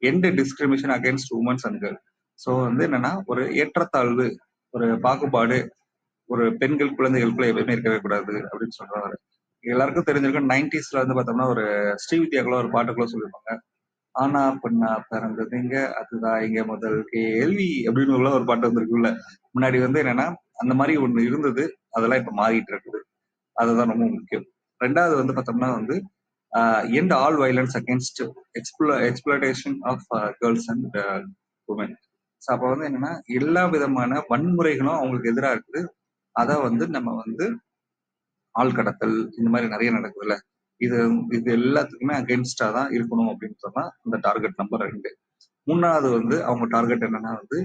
end discrimination against women's and girl. So வந்து என்னன்னா ஒரு ஏற்றத்தாழ்வு, ஒரு பாகுபாடு ஒரு பெண்கள் குழந்தைகளுக்குள்ள எப்பவுமே இருக்கவே கூடாது அப்படின்னு சொல்றாரு. எல்லாருக்கும் தெரிஞ்சிருக்கும் 90sல வந்து பார்த்தோம்னா ஒரு ஸ்ரீவித்யாக்குள்ள ஒரு பாட்டுக்குள்ள சொல்லியிருப்பாங்க. ஆனா பெண்ணா பிறந்ததுங்க அதுதான் இங்க முதல் கேள்வி அப்படின்னு உள்ள ஒரு பாட்டு வந்திருக்குல்ல. முன்னாடி வந்து என்னன்னா அந்த மாதிரி ஒண்ணு இருந்தது, அதெல்லாம் இப்ப மாறிட்டு இருக்குது. அதுதான் ரொம்ப முக்கியம். ரெண்டாவது வந்து பார்த்தோம்னா வந்து end all violence against exploitation of girls and women. So அப்போ வந்து என்னன்னா எல்லா விதமான வன்முறைகளும் அவங்களுக்கு எதிராக இருக்குது. அதை வந்து நம்ம வந்து ஆள் கடத்தல் இந்த மாதிரி நிறைய நடக்குதுல்ல, இது இது எல்லாத்துக்குமே அகேன்ஸ்டா தான் இருக்கணும் அப்படின்னு சொன்னா இந்த டார்கெட் நம்பர் 2. மூணாவது வந்து அவங்க டார்கெட் என்னன்னா வந்து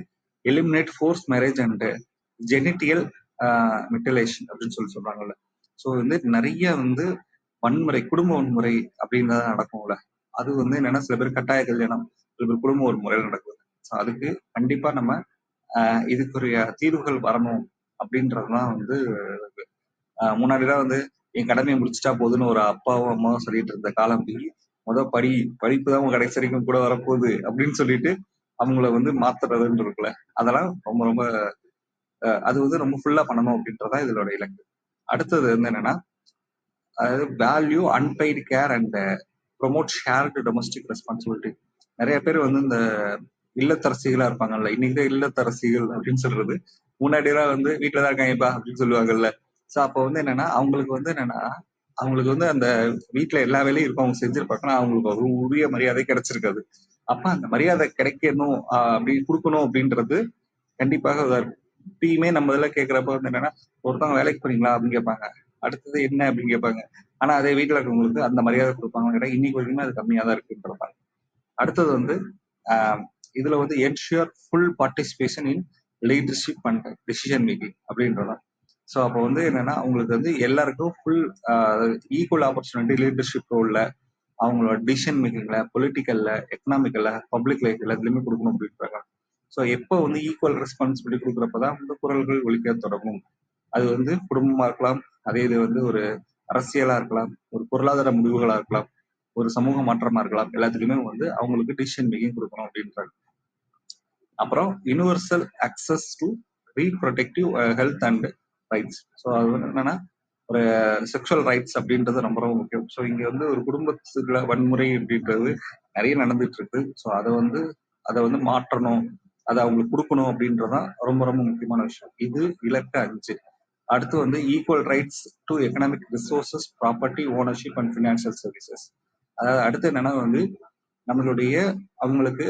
eliminate force marriage and genital mutilation அப்படின்னு சொல்றாங்கல்ல. ஸோ வந்து நிறைய வந்து வன்முறை, குடும்ப வன்முறை அப்படின்றத நடக்கும்ல. அது வந்து என்னன்னா சில பேர் கட்டாய கல்யாணம், சில பேர் குடும்ப வன்முறையில் நடக்குது. ஸோ அதுக்கு கண்டிப்பா நம்ம இதுக்குரிய தீர்வுகள் வரணும் அப்படின்றதுதான் வந்து முன்னாடிலாம் வந்து என் கடமையை முடிச்சுட்டா போதுன்னு ஒரு அப்பாவும் அம்மாவும் சொல்லிட்டு இருந்த காலம் படிப்பு தான் உங்க கடைசி வரைக்கும் கூட வரப்போகுது அப்படின்னு சொல்லிட்டு அவங்கள வந்து மாத்துறதுன்னு இருக்குல்ல, அதெல்லாம் ரொம்ப ரொம்ப அது வந்து ரொம்ப ஃபுல்லா பண்ணணும் அப்படின்றதான் இதோட இலக்கு. அடுத்தது வந்து என்னன்னா அதாவது value unpaid care and promote shared domestic responsibility. நிறைய பேர் வந்து இந்த இல்லத்தரசிகளா இருப்பாங்கல்ல, இன்னைக்கு இல்லத்தரசிகள் அப்படின்னு சொல்றது, முன்னாடியெல்லாம் வந்து வீட்டுலதான் இருக்காங்கப்பா அப்படின்னு சொல்லுவாங்கல்ல. சோ அப்போ வந்து என்னன்னா அவங்களுக்கு வந்து அந்த வீட்டுல எல்லா வேலையும் இருக்கும், அவங்க செஞ்சிருப்பாங்கன்னா அவங்களுக்கு ஒரு உரிய மரியாதை கிடைச்சிருக்காது. அப்ப அந்த மரியாதை கிடைக்கணும் அப்படி கொடுக்கணும் அப்படின்றது கண்டிப்பாக இப்பயுமே நம்ம இதெல்லாம் கேட்கிறப்ப வந்து என்னன்னா ஒருத்தவங்க வேலைக்கு போறீங்களா அப்படின்னு கேட்பாங்க, அடுத்தது என்ன அப்படின்னு கேட்பாங்க. ஆனா அதே வீட்டுல இருக்கவங்களுக்கு அந்த மரியாதை கொடுப்பாங்க கேட்டா இன்னைக்கு வரைக்குமே அது கம்மியா தான் இருக்குன்றப்பாங்க. அடுத்தது வந்து இதுல வந்து ensure full participation in leadership and decision making அப்படின்றதான். ஸோ அப்போ வந்து என்னன்னா அவங்களுக்கு வந்து எல்லாருக்கும் ஃபுல் ஈக்குவல் ஆப்பர்ச்சுனிட்டி லீடர்ஷிப் ரோல்ல அவங்களோட டிசிஷன் மேக்கிங்ல, பொலிட்டிக்கல்ல, எக்கனாமிக்கல்ல, பப்ளிக் லைஃப் எல்லாத்துலயுமே கொடுக்கணும் அப்படின்றாங்க. ஸோ எப்போ வந்து ஈக்குவல் ரெஸ்பான்சிபிலிட்டி கொடுக்குறப்பதான் வந்து குரல்கள் ஒலிக்க தொடங்கும். அது வந்து குடும்பமா இருக்கலாம், அதே இது வந்து ஒரு அரசியலா இருக்கலாம், ஒரு பொருளாதார முடிவுகளா இருக்கலாம், ஒரு சமூக மாற்றமா இருக்கலாம், எல்லாத்துலயுமே வந்து அவங்களுக்கு டிசிஷன் மேக்கிங் கொடுக்கணும் அப்படின்றாங்க. அப்புறம் universal access to reproductive health and rights. So அது வந்து என்னன்னா ஒரு செக்ஷுவல் ரைட்ஸ் அப்படின்றது ரொம்ப ரொம்ப முக்கியம். ஸோ இங்க வந்து ஒரு குடும்பத்துல வன்முறை அப்படின்றது நிறைய நடந்துட்டு இருக்கு. ஸோ அதை வந்து மாற்றணும், அதை அவங்களுக்கு கொடுக்கணும் அப்படின்றதான் ரொம்ப ரொம்ப முக்கியமான விஷயம். இது இலக்கு 5. அடுத்து வந்து equal rights to economic resources, property ownership and financial services. அதாவது அடுத்து என்னன்னா வந்து நம்மளுடைய அவங்களுக்கு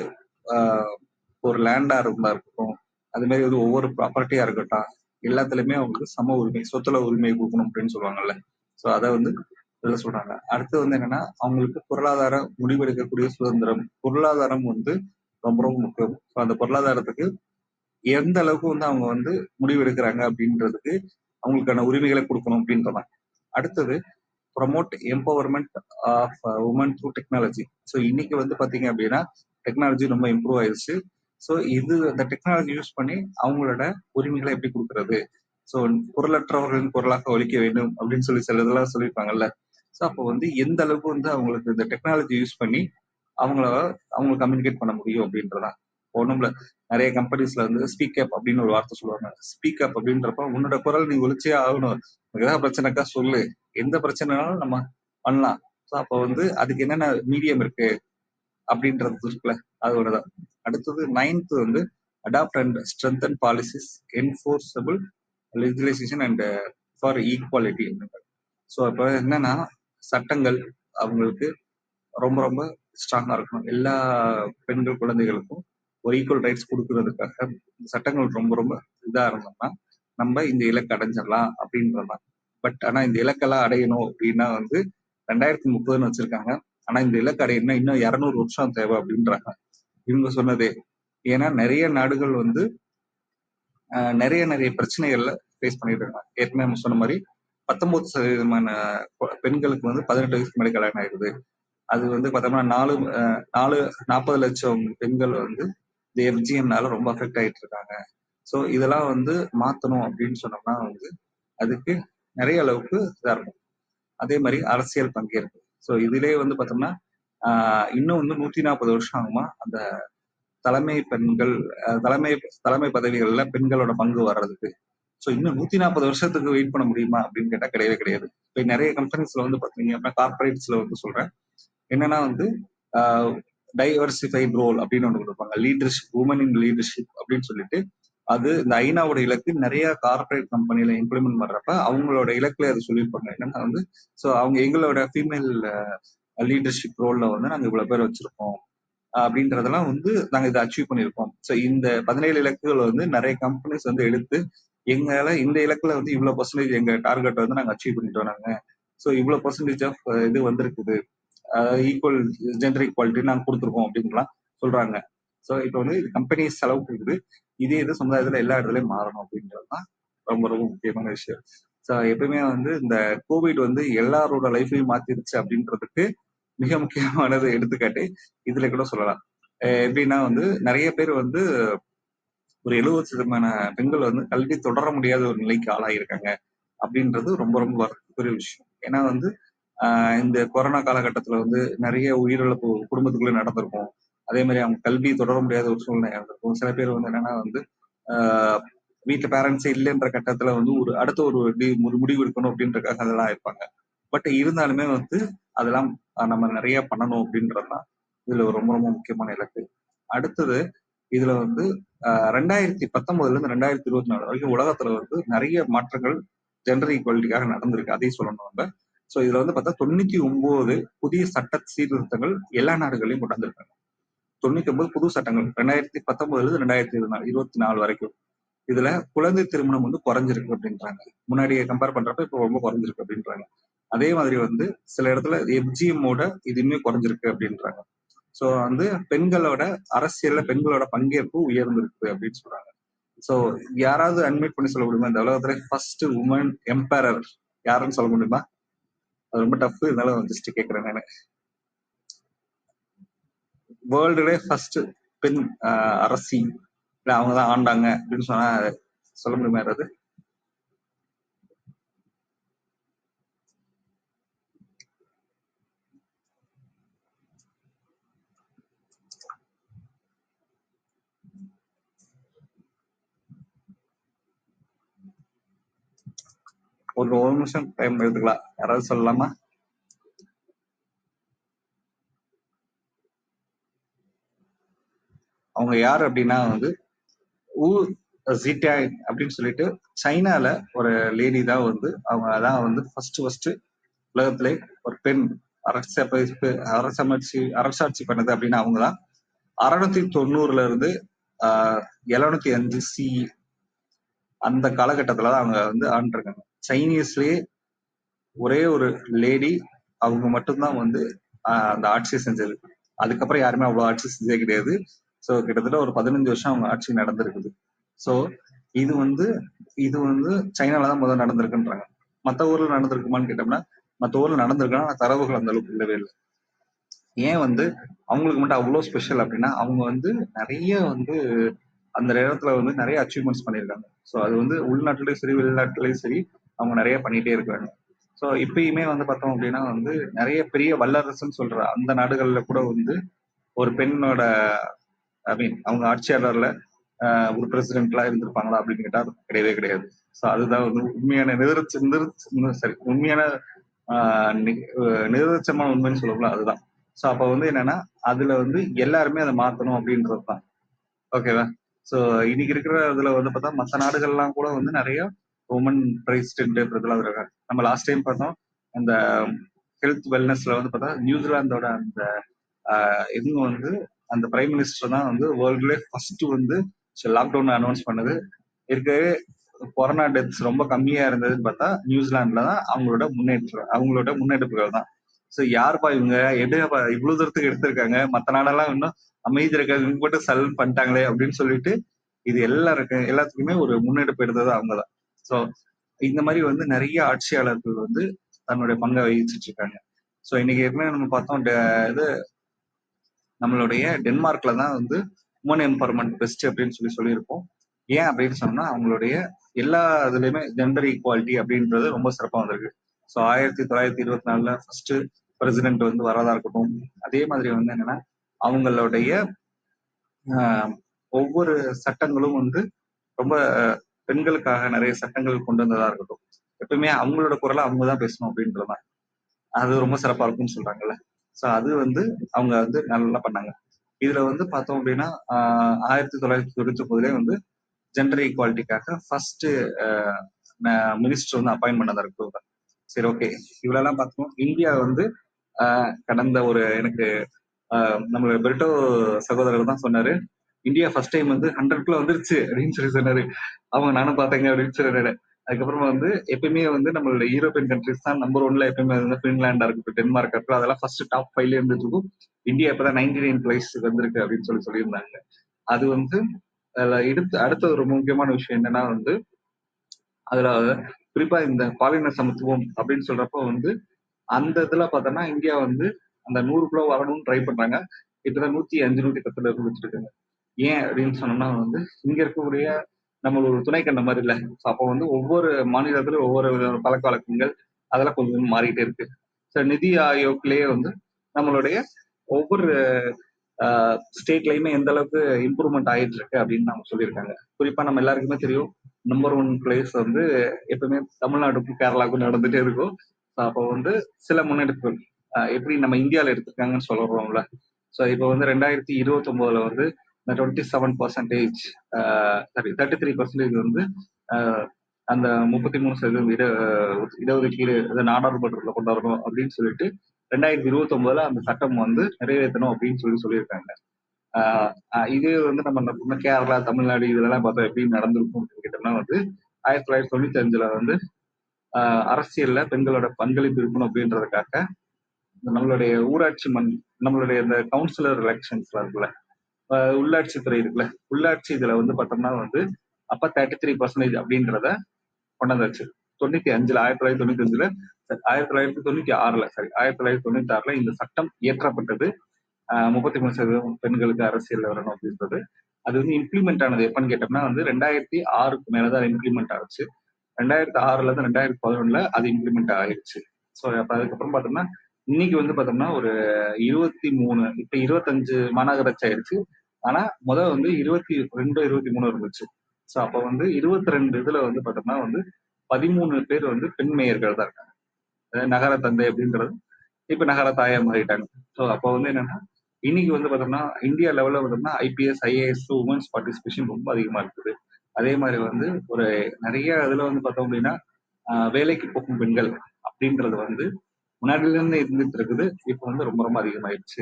ஒரு லேண்டா இருந்தா இருக்கட்டும், அது மாதிரி வந்து ஒவ்வொரு ப்ராப்பர்ட்டியா இருக்கட்டும், எல்லாத்துலயுமே அவங்களுக்கு சம உரிமை, சொத்துல உரிமை கொடுக்கணும் அப்படின்னு சொல்லுவாங்கல்ல. ஸோ அதை வந்து இதில் சொல்றாங்க. அடுத்து வந்து என்னன்னா அவங்களுக்கு பொருளாதார முடிவெடுக்கக்கூடிய சுதந்திரம், பொருளாதாரம் வந்து ரொம்ப ரொம்ப முக்கியம். ஸோ அந்த பொருளாதாரத்துக்கு எந்த அளவுக்கு வந்து அவங்க வந்து முடிவெடுக்கிறாங்க அப்படின்றதுக்கு அவங்களுக்கான உரிமைகளை கொடுக்கணும் அப்படின்றதான். அடுத்தது promote empowerment of women through technology. So இன்னைக்கு வந்து பாத்தீங்க அப்படின்னா டெக்னாலஜி ரொம்ப இம்ப்ரூவ் ஆயிடுச்சு. ஸோ அந்த டெக்னாலஜி யூஸ் பண்ணி அவங்களோட உரிமைகளை எப்படி கொடுக்கறது, ஸோ குரலற்றவர்களின் குரலாக ஒலிக்க வேண்டும் அப்படின்னு சில இதெல்லாம் சொல்லியிருப்பாங்கல்ல. ஸோ அப்போ வந்து எந்த அளவுக்கு வந்து அவங்களுக்கு இந்த டெக்னாலஜி யூஸ் பண்ணி அவங்க கம்யூனிகேட் பண்ண முடியும் அப்படின்றதான். ஒண்ணும்ல நிறைய கம்பெனிஸ்ல வந்து ஸ்பீக் அப் அப்படின்னு ஒரு வார்த்தை சொல்லுவாங்க. ஸ்பீக் அப் அப்படின்றப்ப உன்னோட குரல் நீ ஒலிச்சே ஆகணும். உனக்கு ஏதாவது பிரச்சனைக்கா சொல்லு, எந்த பிரச்சனைனாலும் நம்ம பண்ணலாம். ஸோ அப்போ வந்து அதுக்கு என்னென்ன மீடியம் இருக்கு அப்படின்றது இருக்குல்ல, அது ஒண்ணுதான். அடுத்தது 9th வந்து adopt and strengthen policies enforceable legislation and for equality. So இப்போ என்னன்னா சட்டங்கள் அவங்களுக்கு ரொம்ப ரொம்ப ஸ்ட்ராங்கா இருக்கணும். எல்லா பெண்கள் குழந்தைகளுக்கும் ஒரு ஈக்குவல் ரைட்ஸ் கொடுக்கறதுக்காக இந்த சட்டங்கள் ரொம்ப ரொம்ப இதா இருந்தோம்னா நம்ம இந்த இலக்கு அடைஞ்சிடலாம் அப்படின்றதான். பட் ஆனா இந்த இலக்கெல்லாம் அடையணும் அப்படின்னா வந்து 2030 வச்சிருக்காங்க. ஆனா இந்த இலக்கு அடையணும்னா இன்னும் 200 வருஷம் தேவை அப்படின்றாங்க இவங்க சொன்னதே. ஏன்னா நிறைய நாடுகள் வந்து நிறைய நிறைய பிரச்சனைகள்ல ஃபேஸ் பண்ணிட்டு இருக்காங்க. ஏற்கனவே நம்ம சொன்ன மாதிரி 19% பெண்களுக்கு வந்து 18 வயசுக்கு மேலே கல்யாணம் ஆயிடுது. அது வந்து பார்த்தோம்னா 40 லட்சம் பெண்கள் வந்து இந்த எஃப்ஜிஎம்னால ரொம்ப அஃபெக்ட் ஆயிட்டு இருக்காங்க. ஸோ இதெல்லாம் வந்து மாத்தணும் அப்படின்னு சொன்னோம்னா வந்து அதுக்கு நிறைய அளவுக்கு இதா இருக்கும். அதே மாதிரி அரசியல் பங்கேற்பு. ஸோ இதுலயே வந்து பார்த்தோம்னா இன்னும் வந்து 140 வருஷம் ஆகுமா அந்த தலைமை பெண்கள் தலைமை பதவிகள்ல பெண்களோட பங்கு வர்றதுக்கு. ஸோ இன்னும் 140 வருஷத்துக்கு வெயிட் பண்ண முடியுமா அப்படின்னு கேட்டா கிடையவே கிடையாது. இப்போ நிறைய கம்பெனிஸ்ல வந்து பாத்தீங்க அப்படின்னா கார்பரேட்ஸ்ல வந்து சொல்றேன் என்னன்னா வந்து டைவர்சிஃபைட் ரோல் அப்படின்னு ஒன்று கொடுப்பாங்க. லீடர்ஷிப், உமன் இன் லீடர்ஷிப் அப்படின்னு சொல்லிட்டு அது இந்த ஐநாவோட இலக்கு நிறைய கார்பரேட் கம்பெனில இம்ப்ளிமெண்ட் பண்றப்ப அவங்களோட இலக்குல அது சொல்லியிருப்பாங்க. என்னன்னா வந்து ஸோ அவங்க எங்களோட ஃபீமேல் லீடர்ஷிப் ரோல்ல வந்து நாங்க இவ்வளவு பேர் வச்சிருக்கோம் அப்படின்றதெல்லாம் வந்து நாங்க இதை அச்சீவ் பண்ணியிருக்கோம். ஸோ இந்த 17 இலக்குகள் வந்து நிறைய கம்பெனிஸ் வந்து எடுத்து எங்களால இந்த இலக்குல வந்து இவ்வளவு பர்சன்டேஜ் எங்க டார்கெட் வந்து நாங்க அச்சீவ் பண்ணிட்டோம் நாங்க. ஸோ இவ்வளவு பர்சன்டேஜ் ஆஃப் இது வந்திருக்குது, ஈக்குவல் ஜெண்டர் ஈக்குவாலிட்டி நாங்க கொடுத்துருக்கோம் அப்படின்லாம் சொல்றாங்க. ஸோ இப்போ வந்து கம்பெனி செலவு கொடுக்குது, இதே இது சமுதாயத்துல எல்லா இடத்துலயும் மாறணும் அப்படின்றதுதான் ரொம்ப ரொம்ப முக்கியமான விஷயம். ஸோ எப்பவுமே வந்து இந்த கோவிட் வந்து எல்லாரோட லைஃபையும் மாத்திருச்சு அப்படின்றதுக்கு மிக முக்கியமானது எடுத்துக்காட்டு இதுல கூட சொல்லலாம். எப்படின்னா வந்து நிறைய பேர் வந்து ஒரு 70% பெண்கள் வந்து கல்வி தொடர முடியாத ஒரு நிலைக்கு ஆளாயிருக்காங்க அப்படின்றது ரொம்ப ரொம்ப வருத்தக்குரிய விஷயம். ஏன்னா வந்து இந்த கொரோனா காலகட்டத்துல வந்து நிறைய உயிரிழப்பு குடும்பத்துக்குள்ளே நடந்திருக்கும். அதே மாதிரி அவங்க கல்வி தொடர முடியாத ஒரு சூழ்நிலை இருந்திருக்கும். சில பேர் வந்து என்னன்னா வந்து வீட்டுல பேரண்ட்ஸே இல்லைன்ற கட்டத்துல வந்து அடுத்த ஒரு முடிவு எடுக்கணும் அப்படின்றக்காக அதெல்லாம் இருப்பாங்க. பட் இருந்தாலுமே வந்து அதெல்லாம் நம்ம நிறைய பண்ணணும் அப்படின்றதுதான் இதுல ரொம்ப ரொம்ப முக்கியமான இலக்கு. அடுத்தது இதுல வந்து 2019 இருந்து 2024 வரைக்கும் உலகத்துல வந்து நிறைய மாற்றங்கள் ஜெண்டர் ஈக்குவாலிட்டிக்காக நடந்திருக்கு. அதையும் சொல்லணும் நம்ம. ஸோ இதுல வந்து பார்த்தா 99 புதிய சட்ட சீர்திருத்தங்கள் எல்லா நாடுகளையும் கொண்டு வந்திருக்காங்க. 99 புது சட்டங்கள் 2019 இருந்து 2024 வரைக்கும். இதுல குழந்தை திருமணம் வந்து குறைஞ்சிருக்கு அப்படின்றாங்க. முன்னாடியே கம்பேர் பண்றப்ப இப்போ ரொம்ப குறைஞ்சிருக்கு அப்படின்றாங்க. அதே மாதிரி வந்து சில இடத்துல எஃப்ஜிஎம்மோட இதுவுமே குறைஞ்சிருக்கு அப்படின்றாங்க. ஸோ வந்து பெண்களோட அரசியல்ல பெண்களோட பங்கேற்பு உயர்ந்திருக்கு அப்படின்னு சொல்றாங்க. ஸோ யாராவது அட்மிட் பண்ணி சொல்ல முடியுமா இந்த உலகத்துல ஃபர்ஸ்ட் உமன் எம்பரர் யாருன்னு சொல்ல முடியுமா? அது ரொம்ப டஃப், இருந்தாலும் ஜஸ்ட் கேட்கிறேன் நானு. வேர்ல்டுலே ஃபர்ஸ்ட் பெண் அரசி இல்ல அவங்கதான் ஆண்டாங்க அப்படின்னு சொன்னா சொல்ல முடியுமா யாராவது? ஒரு நிமிஷம் டைம் எடுத்துக்கலாம். யாராவது சொல்லலாமா? அவங்க யார் அப்படின்னா வந்து ஜிட்டாய் அப்படின்னு சொல்லிட்டு சைனால ஒரு லேடி தான் வந்து அவங்க அதான் வந்து ஃபர்ஸ்ட் உலகத்திலே ஒரு பெண் அரசாட்சி பண்ணது அப்படின்னு அவங்கதான் 690 இருந்து 705 சி அந்த காலகட்டத்துலதான் அவங்க வந்து ஆண்டிருக்காங்க. சைனீஸ்லயே ஒரே ஒரு லேடி அவங்க மட்டும்தான் வந்து அந்த ஆட்சியை செஞ்சது. அதுக்கப்புறம் யாருமே அவ்வளவு ஆட்சி செஞ்சே கிடையாது. ஸோ கிட்டத்தட்ட ஒரு 15 வருஷம் அவங்க ஆட்சி நடந்திருக்குது. ஸோ இது வந்து சைனால தான் முதல் நடந்திருக்குன்றாங்க. மற்ற ஊர்ல நடந்திருக்குமான்னு கேட்டோம்னா மற்ற ஊர்ல நடந்திருக்குன்னா தரவுகள் அந்த அளவுக்கு இல்லவே இல்லை. ஏன் வந்து அவங்களுக்கு மட்டும் அவ்வளோ ஸ்பெஷல் அப்படின்னா அவங்க வந்து நிறைய வந்து அந்த நேரத்துல வந்து நிறைய அச்சீவ்மெண்ட்ஸ் பண்ணியிருக்காங்க. ஸோ அது வந்து உள்நாட்டிலையும் சரி வெளிநாட்டிலையும் சரி அவங்க நிறைய பண்ணிட்டே இருக்காங்க. ஸோ இப்பயுமே வந்து பார்த்தோம் அப்படின்னா வந்து நிறைய பெரிய வல்லரசுன்னு சொல்ற அந்த நாடுகள்ல கூட வந்து ஒரு பெண்ணோட ஐ மீன் அவங்க ஆட்சியாளர்ல ஒரு பிரசிடென்ட்லாம் இருந்திருப்பாங்களா அப்படின்னு கேட்டா கிடையவே கிடையாது. ஸோ அதுதான் வந்து உண்மையான உண்மையான நிதர்சனமான உண்மைன்னு சொல்லலாம். அதுதான். ஸோ அப்ப வந்து என்னன்னா அதுல வந்து எல்லாருமே அதை மாத்தணும் அப்படின்றது தான். ஓகேவா? ஸோ இன்னைக்கு இருக்கிற இதுல வந்து பார்த்தா மற்ற நாடுகள்லாம் கூட வந்து நிறைய உமன் பிரசிடென்ட்ன்றதுலாம் இருக்காங்க. நம்ம லாஸ்ட் டைம் பார்த்தோம் அந்த ஹெல்த் வெல்னஸ்ல வந்து பார்த்தா நியூசிலாந்தோட அந்த இதுவும் வந்து அந்த பிரைம் மினிஸ்டர் தான் வந்து வேர்ல்ட்ல ஃபர்ஸ்ட் வந்து லாக்டவுன் அனௌன்ஸ் பண்ணது. இருக்கவே கொரோனா டெத்ஸ் ரொம்ப கம்மியா இருந்ததுன்னு பார்த்தா நியூசிலாந்துல தான் அவங்களோட முன்னெடுப்புகள் தான். ஸோ யாருப்பா இவங்க எதுப்பா இவ்வளவு தூரத்துக்கு எடுத்திருக்காங்க, மற்ற நாடெல்லாம் இன்னும் அமைதி இருக்காது, இவங்க மட்டும் சல் பண்ணிட்டாங்களே அப்படின்னு சொல்லிட்டு இது எல்லாத்துக்குமே ஒரு முன்னெடுப்பு எடுத்தது அவங்கதான். ஸோ இந்த மாதிரி வந்து நிறைய ஆட்சியாளர்கள் வந்து தன்னுடைய பங்கை வகிச்சிட்டு இருக்காங்க. ஸோ இன்னைக்கு ஏற்கனவே நம்ம பார்த்தோம் இது நம்மளுடைய டென்மார்க்ல தான் வந்து உமன் எம்பவர்மெண்ட் பெஸ்ட் அப்படின்னு சொல்லியிருப்போம். ஏன் அப்படின்னு சொன்னா அவங்களுடைய எல்லா இதுலயுமே ஜெண்டர் ஈக்குவாலிட்டி அப்படின்றது ரொம்ப சிறப்பா வந்திருக்கு. ஸோ 1924 ஃபர்ஸ்ட் பிரசிடென்ட் வந்து வரதா இருக்கட்டும். அதே மாதிரி வந்து என்னன்னா அவங்களுடைய ஒவ்வொரு சட்டங்களும் வந்து ரொம்ப பெண்களுக்காக நிறைய சட்டங்கள் கொண்டு வந்ததா இருக்கட்டும். எப்பவுமே அவங்களோட குரலை அவங்க தான் பேசணும் அப்படின்றதான் அது ரொம்ப சிறப்பா இருக்கும்னு சொல்றாங்கல்ல. ஸோ அது வந்து அவங்க வந்து நல்லா பண்ணாங்க. இதுல வந்து பார்த்தோம் அப்படின்னா 1999 வந்து ஜெண்டர் ஈக்குவாலிட்டிக்காக ஃபர்ஸ்ட் மினிஸ்டர் வந்து அப்பாயின்ட் பண்ணதா இருக்கு. சரி, ஓகே, இவ்வளவு பார்த்தோம். இந்தியா வந்து கடந்த ஒரு எனக்கு நம்மளோட பெர்டோ சகோதரர் தான் சொன்னாரு, இந்தியா ஃபர்ஸ்ட் டைம் வந்து 100க்குள்ள வந்துருச்சு அப்படின்னு சொன்னாரு. அவங்க நானும் பார்த்தேங்க அப்படின்னு சொன்னாரு. அதுக்கப்புறமா வந்து எப்பயுமே வந்து நம்மளோட யூரோப்பியன் கண்ட்ரிஸ் தான் நம்பர் 1ல எப்பயுமே வந்து பின்லாண்டா இருக்கட்டும், டென்மார்க் இருக்கட்டும், அதெல்லாம் ஃபர்ஸ்ட் டாப் 5ல இருந்துட்டு இருக்கும். இந்தியா இப்பதான் 99 பிளேஸ் வந்திருக்கு அப்படின்னு சொல்லியிருந்தாங்க. அது வந்து அடுத்த ஒரு முக்கியமான விஷயம் என்னன்னா வந்து அதுல குறிப்பா இந்த பாலின சமத்துவம் அப்படின்னு சொல்றப்போ வந்து அந்த இதுல பார்த்தோம்னா இந்தியா வந்து அந்த 100க்குள்ள வரணும்னு ட்ரை பண்றாங்க. இப்பதான் 105 110 இருந்து வச்சிருக்காங்க. ஏன் அப்படின்னு சொன்னோம்னா வந்து இங்க இருக்கக்கூடிய நம்ம ஒரு துணைக்கண்டம் மாதிரி இல்ல. அப்போ வந்து ஒவ்வொரு மாநிலத்திலும் ஒவ்வொரு பழக்க வழக்கங்கள் அதெல்லாம் கொஞ்சம் மாறிட்டே இருக்கு. நிதி ஆயோக்லயே வந்து நம்மளுடைய ஒவ்வொரு ஸ்டேட்லயுமே எந்த அளவுக்கு இம்ப்ரூவ்மெண்ட் ஆயிட்டு இருக்கு அப்படின்னு நம்ம சொல்லியிருக்காங்க. குறிப்பா நம்ம எல்லாருக்குமே தெரியும் நம்பர் 1 பிளேஸ் வந்து எப்பவுமே தமிழ்நாடுக்கும் கேரளாவுக்கும் நடந்துட்டே இருக்கும். அப்போ வந்து சில முன்னெடுப்புகள் எப்படி நம்ம இந்தியாவில எடுத்திருக்காங்கன்னு சொல்றோம்ல. ஸோ இப்போ வந்து 2029 வந்து 27% 33% வந்து அந்த 33% இடஒதுக்கீடு நாடாளுமன்றத்தில் கொண்டு வரணும் அப்படின்னு சொல்லிட்டு 2029 அந்த சட்டம் வந்து நிறைவேற்றணும் அப்படின்னு சொல்லியிருக்காங்க. இதே வந்து நம்ம கேரளா, தமிழ்நாடு இதெல்லாம் பார்த்தா எப்படி நடந்திருக்கும் அப்படின்னு கேட்டோம்னா வந்து 1995 வந்து அரசியல்ல பெண்களோட பங்களிப்பு இருக்கணும் அப்படின்றதுக்காக நம்மளுடைய ஊராட்சி நம்மளுடைய இந்த கவுன்சிலர் எலெக்ஷன்ஸ்ல இருக்குல்ல, உள்ளாட்சி துறை இருக்குல்ல, உள்ளாட்சி இதுல வந்து பார்த்தோம்னா வந்து அப்ப 33% அப்படின்றத கொண்டாந்தாச்சு. 1995 1996 இந்த சட்டம் இயற்றப்பட்டது. 33% பெண்களுக்கு அரசியல் வரணும் அப்படின்றது. அது வந்து இம்ப்ளிமெண்ட் ஆனது எப்பன்னு கேட்டோம்னா வந்து 2006க்கு மேலதான் இம்ப்ளிமெண்ட் ஆச்சு. 2006ல இருந்து 2011 அது இம்ப்ளிமெண்ட் ஆயிடுச்சு. ஸோ அப்ப அதுக்கப்புறம் பார்த்தோம்னா இன்னைக்கு வந்து பார்த்தோம்னா ஒரு 23 இப்ப 25 மாநகராட்சி ஆயிடுச்சு. ஆனா முதல் வந்து 22 23 இருந்துச்சு. ஸோ அப்ப வந்து 22 இதுல வந்து பார்த்தோம்னா வந்து 13 பேர் வந்து பெண் மேயர்கள் தான் இருக்காங்க. நகர தந்தை அப்படின்றது இப்ப நகர தாயா மாறிட்டாங்க. ஸோ அப்போ வந்து என்னன்னா இன்னைக்கு வந்து பார்த்தோம்னா இந்தியா லெவல்ல பார்த்தோம்னா ஐபிஎஸ், ஐஏஎஸ் உமன்ஸ் பார்ட்டிசிபேஷன் ரொம்ப அதிகமா இருக்குது. அதே மாதிரி வந்து ஒரு நிறைய இதுல வந்து பார்த்தோம் அப்படின்னா வேலைக்கு போகும் பெண்கள் அப்படின்றது வந்து முன்னாடில இருந்து இருந்துட்டு இருக்குது. இப்போ வந்து ரொம்ப ரொம்ப அதிகமாயிடுச்சு.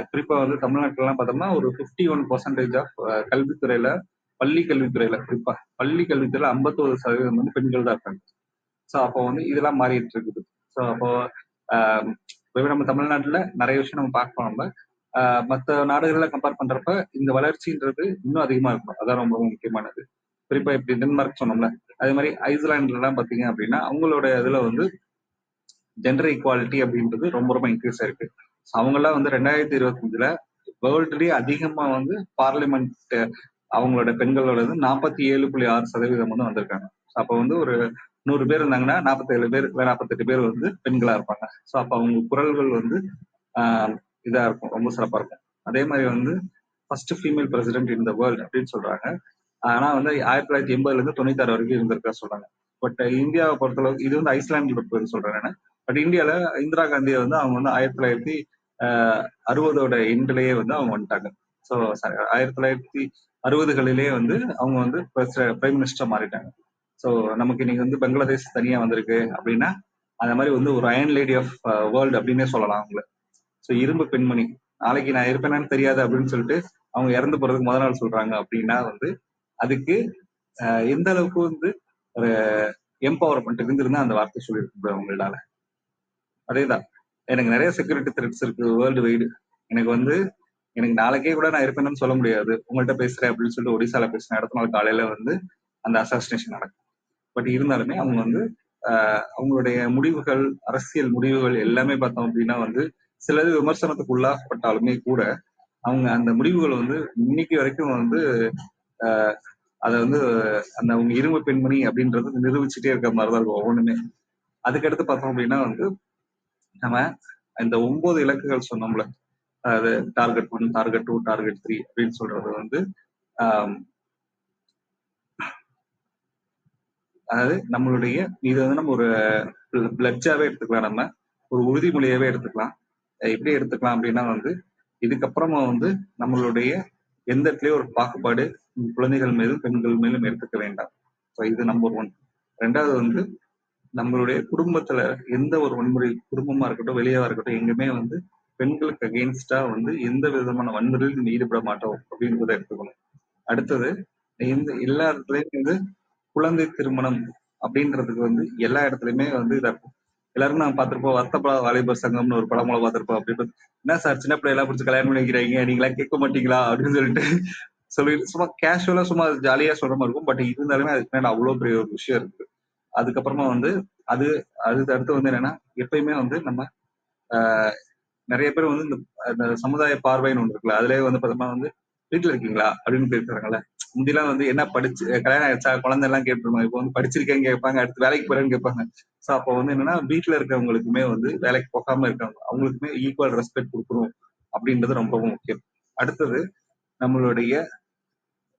குறிப்பா வந்து தமிழ்நாட்டுல எல்லாம் பார்த்தோம்னா ஒரு 51% ஆஃப் கல்வித்துறையில, பள்ளி கல்வித்துறையில, குறிப்பா பள்ளி கல்வித்துறையில 51% வந்து பெண்கள் தான் இருக்காங்க. ஸோ அப்போ வந்து இதெல்லாம் மாறிட்டு இருக்குது. ஸோ அப்போ நம்ம தமிழ்நாட்டுல நிறைய விஷயம் நம்ம பார்க்கலாம். நம்ம மற்ற நாடுகள்ல கம்பேர் பண்றப்ப இந்த வளர்ச்சின்றது இன்னும் அதிகமா இருக்கும். அதான் ரொம்ப ரொம்ப முக்கியமானது. குறிப்பா இப்படி டென்மார்க் சொன்னோம்ல, அதே மாதிரி ஐஸ்லாண்ட்ல எல்லாம் பாத்தீங்க அப்படின்னா அவங்களோட இதுல வந்து ஜெண்டர் ஈக்குவாலிட்டி அப்படின்றது ரொம்ப ரொம்ப இன்க்ரீஸ் ஆயிருக்கு. அவங்க எல்லாம் வந்து 2025 வேர்ல்டுலயே அதிகமா வந்து பார்லிமெண்ட் அவங்களோட பெண்களோட 47.6% வந்து வந்திருக்காங்க. அப்ப வந்து ஒரு 100 பேர் இருந்தாங்கன்னா 47 பேர் 48 பேர் வந்து பெண்களா இருப்பாங்க. ஸோ அப்ப அவங்க குரல்கள் வந்து இதா இருக்கும், ரொம்ப சிறப்பா இருக்கும். அதே மாதிரி வந்து first female president in the world அப்படின்னு சொல்றாங்க. ஆனா வந்து 1980 இருந்து 96 வரைக்கும் இருந்திருக்கா சொல்றாங்க. பட் இந்தியாவை பொறுத்தளவுக்கு இது வந்து ஐஸ்லாண்டில் இருக்குன்னு சொல்றேன் நான். பட் இந்தியால இந்திரா காந்தியை வந்து அவங்க வந்து 1960 எண்ட்லயே வந்து அவங்க வந்துட்டாங்க. ஸோ 1960களிலேயே வந்து அவங்க வந்து பிரைம் மினிஸ்டர் மாறிட்டாங்க. ஸோ நமக்கு இன்னைக்கு வந்து பங்களாதேஷ் தனியா வந்திருக்கு அப்படின்னா அந்த மாதிரி வந்து ஒரு அயன் லேடி ஆஃப் வேர்ல்டு அப்படின்னே சொல்லலாம் அவங்கள. ஸோ இரும்பு பெண்மணி, நாளைக்கு நான் இருப்பேனான்னு தெரியாது அப்படின்னு சொல்லிட்டு அவங்க இறந்து போறதுக்கு முதல் நாள் சொல்றாங்க அப்படின்னா வந்து அதுக்கு எந்த அளவுக்கு வந்து ஒரு எம்பவர்மெண்ட் இருந்திருந்தா அந்த வார்த்தை சொல்லியிருக்க அவங்களால. அதேதான், எனக்கு நிறைய செக்யூரிட்டி த்ரெட்ஸ் இருக்கு வேர்ல்டு வைடு. எனக்கு நாளைக்கே கூட நான் இருப்பேன்னு சொல்ல முடியாது. உங்கள்கிட்ட பேசுறேன் அப்படின்னு சொல்லிட்டு ஒடிசால பேசின அடுத்த நாள் காலையில வந்து அந்த அசாசினேஷன் நடக்கும். பட் இருந்தாலுமே அவங்க வந்து அவங்களுடைய முடிவுகள், அரசியல் முடிவுகள் எல்லாமே பார்த்தோம் அப்படின்னா வந்து சிலது விமர்சனத்துக்கு உள்ளாகப்பட்டாலுமே கூட அவங்க அந்த முடிவுகள் வந்து இன்னைக்கு வரைக்கும் வந்து அதை வந்து அந்த அவங்க இரும்பு பெண்மணி அப்படின்றது நிரூபிச்சுட்டே இருக்க மாதிரிதான் இருக்கும் ஒவ்வொன்றுமே. அதுக்கடுத்து பார்த்தோம் அப்படின்னா வந்து நம்ம இந்த 9 இலக்குகள் சொன்னோம்ல, அதாவது டார்கெட் 1, டார்கெட் 2, டார்கெட் 3 அப்படின்னு சொல்றது வந்து அதாவது நம்மளுடைய இது வந்து நம்ம ஒரு பிளட்ஜாவே எடுத்துக்கலாம், நம்ம ஒரு உறுதிமொழியாவே எடுத்துக்கலாம். எப்படி எடுத்துக்கலாம் அப்படின்னா வந்து இதுக்கப்புறமா வந்து நம்மளுடைய எந்த இடத்துலயும் ஒரு பாகுபாடு குழந்தைகள் மீதும் பெண்கள் மேலும் எடுத்துக்க வேண்டாம். ஸோ இது நம்பர் 1. 2வது வந்து நம்மளுடைய குடும்பத்துல எந்த ஒரு வன்முறை, குடும்பமா இருக்கட்டும் வெளியவா இருக்கட்டும், எங்குமே வந்து பெண்களுக்கு அகெயின்ஸ்டா வந்து எந்த விதமான வன்முறையிலும் ஈடுபட மாட்டோம் அப்படின்றத எடுத்துக்கணும். அடுத்தது இந்த எல்லா இடத்துலயும் வந்து குழந்தை திருமணம் அப்படின்றதுக்கு வந்து எல்லா இடத்துலயுமே வந்து இதா இருக்கும். எல்லாரும் நான் பார்த்திருப்போம், வருத்தப்பட வாலிபர் சங்கம்னு ஒரு படமும் பார்த்திருப்போம். அப்படின்னு என்ன சார் சின்ன பிள்ளையெல்லாம் பிடிச்சி கல்யாணம் பண்ணி வைக்கிறீங்க, நீங்களா கேட்க மாட்டீங்களா அப்படின்னு சொல்லிட்டு சும்மா கேஷுவலா சும்மா ஜாலியா சொல்ற மாதிரி இருக்கும். பட் இருந்தாலுமே அதுக்கு மேல அவ்வளவு பெரிய ஒரு விஷயம் இருக்கு. அதுக்கப்புறமா வந்து அது அடுத்து வந்து என்னன்னா எப்பயுமே வந்து நம்ம நிறைய பேர் வந்து இந்த சமுதாய பார்வைன்னு ஒன்று இருக்குல்ல, அதுலயே வந்து பார்த்தோம்னா வந்து வீட்டுல இருக்கீங்களா அப்படின்னு கேட்கறாங்கல்ல. முந்திலாம் வந்து என்ன படிச்சு கல்யாணம் ஆயிடுச்சா குழந்தை எல்லாம் கேட்டுருவாங்க. இப்போ வந்து படிச்சிருக்கேன்னு கேட்பாங்க, அடுத்து வேலைக்கு போறேன்னு கேட்பாங்க. ஸோ அப்போ வந்து என்னன்னா வீட்டுல இருக்கவங்களுக்குமே வந்து வேலைக்கு போகாம இருக்காங்க, அவங்களுக்குமே ஈக்குவல் ரெஸ்பெக்ட் கொடுக்கணும் அப்படின்றது ரொம்பவும் முக்கியம். அடுத்தது நம்மளுடைய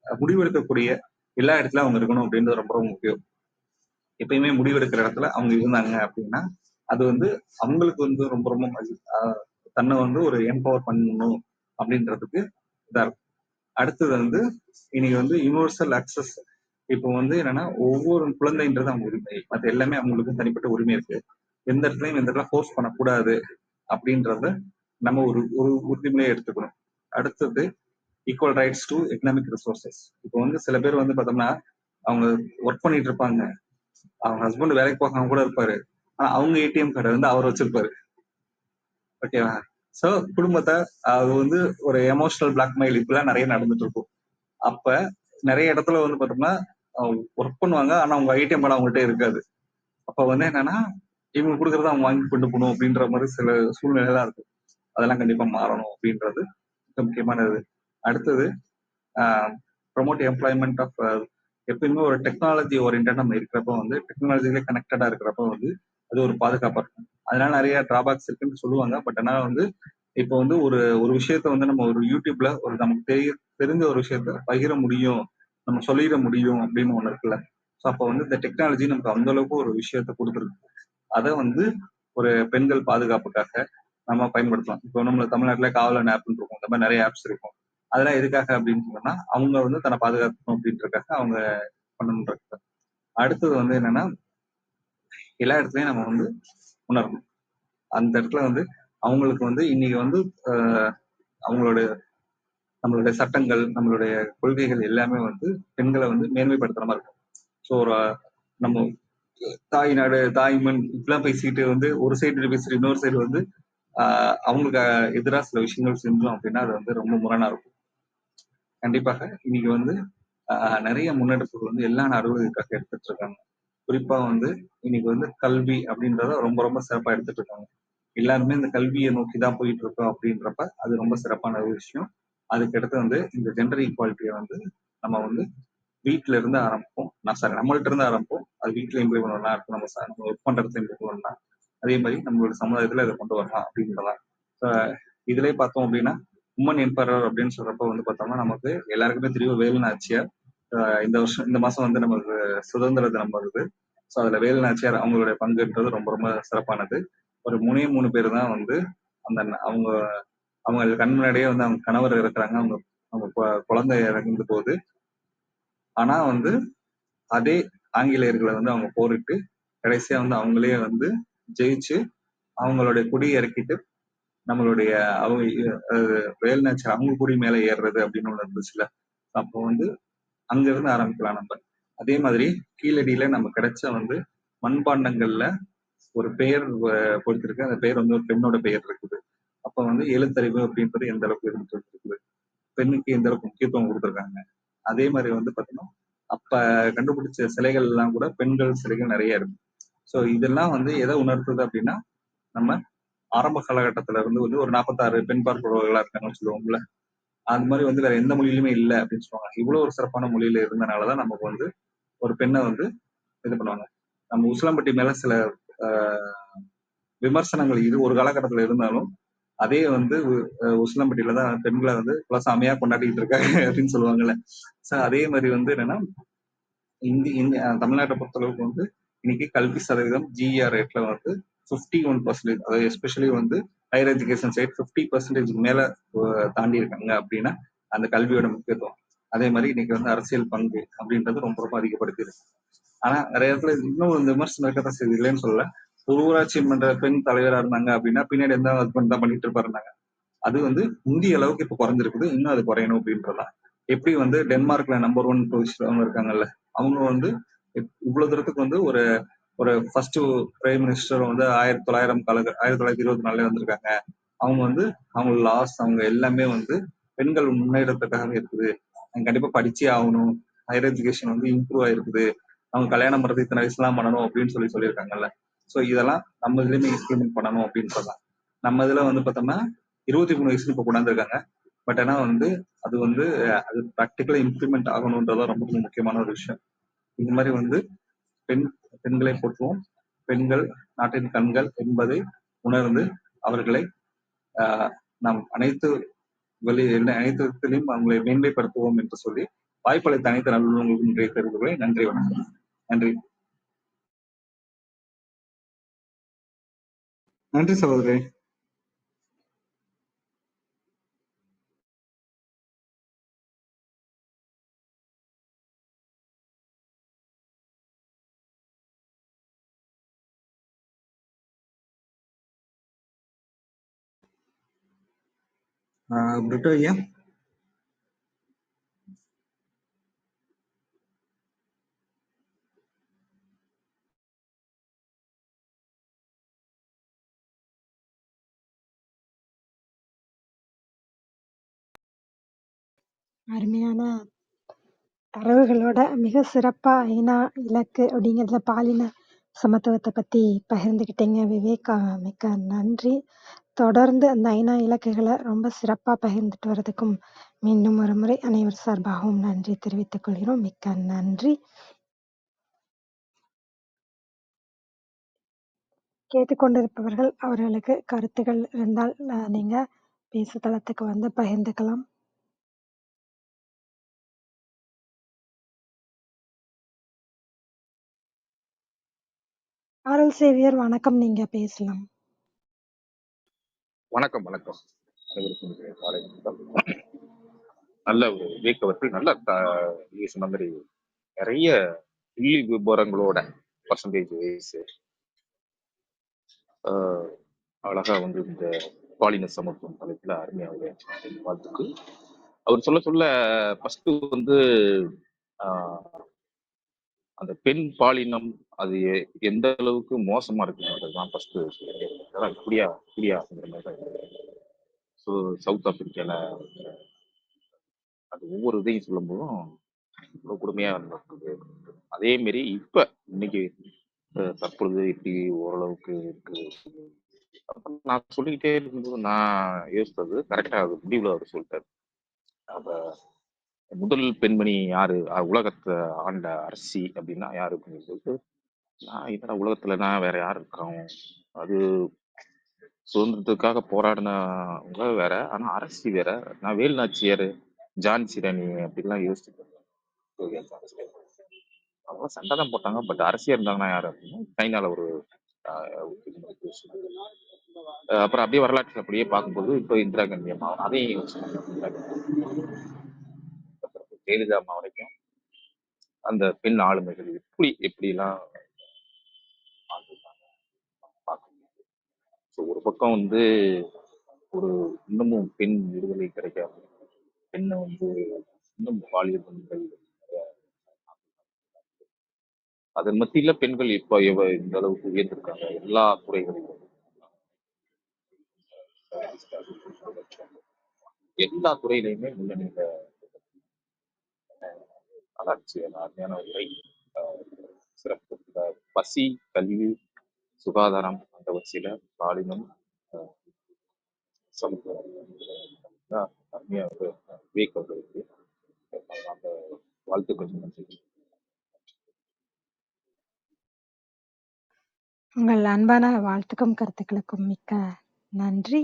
முடிவெடுக்கக்கூடிய எல்லா இடத்துலயும் அவங்க இருக்கணும் அப்படின்றது ரொம்ப முக்கியம். எப்பயுமே முடிவெடுக்கிற இடத்துல அவங்க இருந்தாங்க அப்படின்னா அது வந்து அவங்களுக்கு வந்து ரொம்ப ரொம்ப தன்னை வந்து ஒரு எம்பவர் பண்ணணும் அப்படின்றதுக்கு இதா இருக்கும். அடுத்தது வந்து இன்னைக்கு வந்து யூனிவர்சல் அக்சஸ். இப்போ வந்து என்னன்னா ஒவ்வொரு குழந்தைன்றது அவங்க உரிமை, அது எல்லாமே அவங்களுக்கு தனிப்பட்ட உரிமை இருக்கு. எந்த இடத்துலயும் எந்த இடத்துல ஃபோர்ஸ் பண்ணக்கூடாது அப்படின்றத நம்ம ஒரு ஒரு உறுதிமொழியை எடுத்துக்கணும். அடுத்தது equal rights to economic resources. இப்போ வந்து சில பேர் வந்து பார்த்தோம்னா அவங்க ஒர்க் பண்ணிட்டு இருப்பாங்க, அவங்க ஹஸ்பண்ட் வேலைக்கு போகாம கூட இருப்பாரு, ஆனா அவங்க ஏடிஎம் கார்டை வந்து அவர் வச்சிருப்பாரு. ஓகேவா? சோ குடும்பத்தை அது வந்து ஒரு எமோஷனல் பிளாக்மெயில் இப்பெல்லாம் நிறைய நடந்துட்டு இருக்கும். அப்ப நிறைய இடத்துல வந்து பார்த்தோம்னா ஒர்க் பண்ணுவாங்க, ஆனா அவங்க ஏடிஎம் கார்டு அவங்கள்ட்ட இருக்காது. அப்ப வந்து என்னன்னா இவங்க கொடுக்கறத அவங்க வாங்கி கொண்டு போகணும் அப்படின்ற மாதிரி சில சூழ்நிலைதான் இருக்கும். அதெல்லாம் கண்டிப்பா மாறணும் அப்படின்றது மிக முக்கியமானது. அடுத்தது ப்ரொமோட் எம்ப்ளாய்மெண்ட் ஆஃப். எப்பயுமே ஒரு டெக்னாலஜி ஓரியன்டா நம்ம இருக்கிறப்ப வந்து டெக்னாலஜியில கனெக்டடா இருக்கிறப்ப வந்து அது ஒரு பாதுகாப்பா இருக்கும். அதனால நிறைய டிராபேக்ஸ் இருக்குன்னு சொல்லுவாங்க. பட் ஆனால் வந்து இப்போ வந்து ஒரு ஒரு விஷயத்த வந்து நம்ம ஒரு யூடியூப்ல ஒரு நமக்கு தெரிஞ்ச ஒரு விஷயத்த பகிர முடியும், நம்ம சொல்லிட முடியும் அப்படின்னு ஒண்ணு இருக்குல்ல. ஸோ அப்போ வந்து இந்த டெக்னாலஜி நமக்கு அந்த அளவுக்கு ஒரு விஷயத்த கொடுத்துருக்கு. அதை வந்து ஒரு பெண்கள் பாதுகாப்புக்காக நம்ம பயன்படுத்தலாம். இப்போ நம்ம தமிழ்நாட்டுல காவலன் ஆப்னு இருக்கும், இந்த மாதிரி நிறைய ஆப்ஸ் இருக்கும். அதெல்லாம் எதுக்காக அப்படின்னு சொன்னா அவங்க வந்து தன்னை பாதுகாக்கணும் அப்படின்றதுக்காக அவங்க பண்ணணுன்றது. அடுத்தது வந்து என்னன்னா எல்லா இடத்துலயும் நம்ம வந்து உணரணும். அந்த இடத்துல வந்து அவங்களுக்கு வந்து இன்னைக்கு வந்து நம்மளுடைய சட்டங்கள், நம்மளுடைய கொள்கைகள் எல்லாமே வந்து பெண்களை வந்து மேன்மைப்படுத்துற மாதிரி இருக்கும். ஸோ ஒரு நம்ம தாய் நாடு தாய்மண் இப்படிலாம் பேசிட்டு வந்து ஒரு சைடு பேசிட்டு இன்னொரு சைடு வந்து அவங்களுக்கு எதிராக சில விஷயங்கள் செஞ்சோம் அப்படின்னா அது வந்து ரொம்ப முரணா இருக்கும். கண்டிப்பாக இன்னைக்கு வந்து நிறைய முன்னெடுப்புகள் வந்து எல்லா நாடுகளுக்காக எடுத்துட்டு இருக்காங்க. குறிப்பா வந்து இன்னைக்கு வந்து கல்வி அப்படின்றத ரொம்ப ரொம்ப சிறப்பா எடுத்துட்டு இருக்காங்க. எல்லாருமே இந்த கல்வியை நோக்கிதான் போயிட்டு இருக்கோம் அப்படின்றப்ப அது ரொம்ப சிறப்பான ஒரு விஷயம். அதுக்கடுத்து வந்து இந்த ஜெண்டர் ஈக்குவாலிட்டியை வந்து நம்ம வந்து வீட்டுல இருந்து ஆரம்பிப்போம். நம்மள்ட்ட இருந்து ஆரம்பிப்போம். அது வீட்டுல இம்ப்ரூவ் பண்ணலாம், அடுத்து நம்ம ஒர்க் பண்றதுல இம்ப்ரூவ் பண்ணலாம், அதே மாதிரி நம்மளோட சமுதாயத்துல இதை கொண்டு வரலாம் அப்படின்றதான். இதுலயே பார்த்தோம் அப்படின்னா உமன் எம்பரர் அப்படின்னு சொல்றப்ப வந்து பார்த்தோம்னா நமக்கு எல்லாருக்குமே தெரியும் வேலு நாச்சியார். இந்த மாசம் வந்து நமக்கு சுதந்திர தினம் வருது. ஸோ அதுல வேலு நாச்சியார் அவங்களுடைய பங்குன்றது ரொம்ப ரொம்ப சிறப்பானது. ஒரு 3 பேர் தான் வந்து அந்த அவங்க அவங்க கண் முன்னாடியே வந்து அவங்க கணவர் இருக்கிறாங்க, அவங்க அவங்க குழந்தை இறந்து போகுது. ஆனா வந்து அதே ஆங்கிலேயர்களை வந்து அவங்க போரிட்டு கடைசியா வந்து அவங்களே வந்து ஜெயிச்சு அவங்களுடைய கொடி இறக்கிட்டு நம்மளுடைய அவங்க வேலுநாச்சியார் அவங்க கொடி மேல ஏறுறது அப்படின்னு ஒண்ணு இருந்துச்சுல. அப்போ வந்து அங்க இருந்து ஆரம்பிக்கலாம் நம்ம. அதே மாதிரி கீழடியில நம்ம கிடைச்ச வந்து மண்பாண்டங்கள்ல ஒரு பெயர் கொடுத்திருக்கு. அந்த பெயர் வந்து ஒரு பெண்ணோட பெயர் இருக்குது. அப்ப வந்து எழுத்தறிவு அப்படின்றது எந்த அளவுக்கு இருந்துட்டு இருக்குது, பெண்ணுக்கு எந்த அளவுக்கு முக்கியத்துவம் கொடுத்துருக்காங்க. அதே மாதிரி வந்து பாத்தீங்கன்னா அப்ப கண்டுபிடிச்ச சிலைகள் எல்லாம் கூட பெண்கள் சிலைகள் நிறைய இருக்கு. சோ இதெல்லாம் வந்து எதை உணர்த்துது அப்படின்னா, நம்ம ஆரம்ப காலகட்டத்துல இருந்து வந்து ஒரு 46 பெண் பார்ப்பவர்களா இருக்காங்கன்னு சொல்லுவோம்ல, அது மாதிரி வந்து வேற எந்த மொழியிலுமே இல்லை அப்படின்னு சொல்லுவாங்க. இவ்வளவு ஒரு சிறப்பான மொழியில இருந்தனாலதான் நமக்கு வந்து ஒரு பெண்ணை வந்து இது பண்ணுவாங்க. நம்ம உசிலம்பட்டி மேல சில விமர்சனங்கள் இது ஒரு காலகட்டத்துல இருந்தாலும், அதே வந்து உசிலம்பட்டியில தான் பெண்களை வந்து சாமியா கொண்டாடிட்டு இருக்காங்க அப்படின்னு சொல்லுவாங்கல்ல. சோ அதே மாதிரி வந்து என்னன்னா, தமிழ்நாட்டை பொறுத்தளவுக்கு வந்து இன்னைக்கு கல்வி சதவீதம் ஜிஆர் ரேட்ல வந்து 51%, அதாவது எஸ்பெஷலி வந்து ஹையர் எஜுகேஷன் சைட் 50% மேல தாண்டி இருக்காங்க அப்படின்னா அந்த கல்வியோட முக்கியத்துவம். அதே மாதிரி இன்னைக்கு வந்து அரசியல் பங்கு அப்படின்றது ரொம்ப ரொம்ப அதிகப்படுத்திருக்கு. ஆனா நிறைய இடத்துல இன்னும் இந்த விமர்சனம் இருக்கதான் செய்யுது, இல்லைன்னு சொல்லல. ஒரு ஊராட்சி மன்ற பெண் தலைவரா இருந்தாங்க அப்படின்னா பின்னாடி எந்த ஹஸ்பண்ட் தான் பண்ணிட்டு இருப்பாருனாங்க. அது வந்து முந்தைய அளவுக்கு இப்ப குறைஞ்சிருக்குது, இன்னும் அது குறையணும் அப்படின்றதான். எப்படி வந்து டென்மார்க்ல நம்பர் 1 பொசிஷன் இருக்காங்கல்ல, அவங்க வந்து இவ்வளவு தூரத்துக்கு வந்து ஒரு ஒரு ஃபர்ஸ்ட் பிரைம் மினிஸ்டர் வந்து 1924 வந்திருக்காங்க. அவங்க வந்து அவங்க லாஸ் அவங்க எல்லாமே வந்து பெண்கள் முன்னேற்றத்துக்காக இருக்குது. கண்டிப்பா படிச்சே ஆகணும், ஹையர் எஜுகேஷன் வந்து இம்ப்ரூவ் ஆயிருக்குது, அவங்க கல்யாணம் பண்றது இத்தனை வயசுலாம் பண்ணணும் அப்படின்னு சொல்லியிருக்காங்கல்ல. சோ இதெல்லாம் நம்ம இதுலயுமே இம்ப்ளிமெண்ட் பண்ணணும் அப்படின்றதான். நம்ம இதுல வந்து பார்த்தோம்னா 23 வயசுல இப்ப கொண்டாந்துருக்காங்க. பட் ஆனா வந்து அது வந்து அது ப்ராக்டிக்கலா இம்ப்ளிமெண்ட் ஆகணும்ன்றதான் ரொம்ப முக்கியமான ஒரு விஷயம். இந்த மாதிரி வந்து பெண்களை போற்றுவோம். பெண்கள் நாட்டின் கண்கள் என்பதை உணர்ந்து அவர்களை நாம் அனைத்து விதத்திலையும் அவங்களை மேன்மைப்படுத்துவோம் என்று சொல்லி வாய்ப்பளித்த அனைத்து நல்லுள்ளங்களுக்கும் நிறைய தெரிவுகளை நன்றி, வணக்கம். நன்றி. நன்றி சகோதரி. பிரிட்டோ ஐயா. அருமையான தரவுகளோட மிக சிறப்பா ஐநா இலக்கு அப்படிங்கிறதுல பாலின சமத்துவத்தை பத்தி பகிர்ந்துக்கிட்டீங்க விவேக். மிக்க நன்றி. தொடர்ந்து அந்த ஐநா இலக்குகளை ரொம்ப சிறப்பா பகிர்ந்துட்டு வர்றதுக்கும் மீண்டும் ஒரு முறை அனைவர் சார்பாகவும் நன்றி தெரிவித்துக் கொள்கிறோம். மிக்க நன்றி. கேட்டுக்கொண்டிருப்பவர்கள் அவர்களுக்கு கருத்துக்கள் இருந்தால் நீங்க பேசு தளத்துக்கு வந்து பகிர்ந்துக்கலாம். ஆரல் சேவியர் வணக்கம், நீங்க பேசலாம். வணக்கம். அனைவருக்கும் காலை வணக்கம். நல்ல ஒரு விவேகவர்கள் நல்ல நீங்க சொன்ன மாதிரி நிறைய புள்ளி விபரங்களோட பர்சன்டேஜ் வைஸ் அழகா வந்து இந்த பாலின சமத்துவம் தலைப்புல அருமையாக வாழ்த்துக்கு. அவர் சொல்ல ஃபர்ஸ்ட் வந்து அந்த பெண் பாலினம் அது எந்த அளவுக்கு மோசமா இருக்குன்றதுதான் ஃபர்ஸ்ட் இப்படியா அப்படிங்கிற மாதிரி தான். ஸோ சவுத் ஆப்பிரிக்கால அது ஒவ்வொரு இதையும் சொல்லும் போதும் ரொம்ப கொடுமையா இருந்திருக்கு. அதே மாரி இப்ப இன்னைக்கு தற்பொழுது இப்படி ஓரளவுக்கு இருக்கு. நான் சொல்லிக்கிட்டே இருக்கும்போது நான் யோசித்தது கரெக்டா அது முடிவுல அவர் சொல்லிட்டாரு. அப்ப முதல் பெண்மணி யாரு, உலகத்தை ஆண்ட அரசி அப்படின்னா யாரு அப்படின்னு சொல்லிட்டு நான் இதோட உலகத்துல நான் வேற யாரு இருக்கோம், அது சுதந்திரத்துக்காக போராடினவங்க வேற, ஆனா அரசி வேற. நான் வேலு நாச்சியார், ஜான்சி ராணி அப்படிலாம் யோசிச்சுட்டு இருந்தேன். அவங்க சண்டை தான் போட்டாங்க, பட் அரசியா இருந்தாங்கன்னா யாரு அப்படின்னா சைனால ஒரு அப்புறம் அப்படியே வரலாற்று அப்படியே பார்க்கும்போது இப்போ இந்திரா காந்தி அம்மா அதையும் யோசிச்சாங்க. ஜெயலலிதா அம்மா வரைக்கும் அந்த பெண் ஆளுமைகள் எப்படிலாம் பார்க்கணும். ஸோ ஒரு பக்கம் வந்து ஒரு இன்னமும் பெண் விடுதலை கிடைக்காம, பெண்ணை இன்னும் பாலியல் பெண்கள், அதன் மத்தியில பெண்கள் இப்ப இந்த அளவுக்கு உயர்ந்திருக்காங்க எல்லா துறைகளிலும். எல்லா துறையிலையுமே முன்னணியில நல்லாட்சி அருமையான உரை, சிறப்பு. பசி, கல்வி, சுகாதாரம் அந்த வரிசையில பாலினம், சமத்துவம் அருமையா விவேக் அந்த வாழ்த்துக்கள் நன்றி. உங்கள் அன்பான வாழ்த்துக்கும் கருத்துக்களுக்கும் மிக்க நன்றி.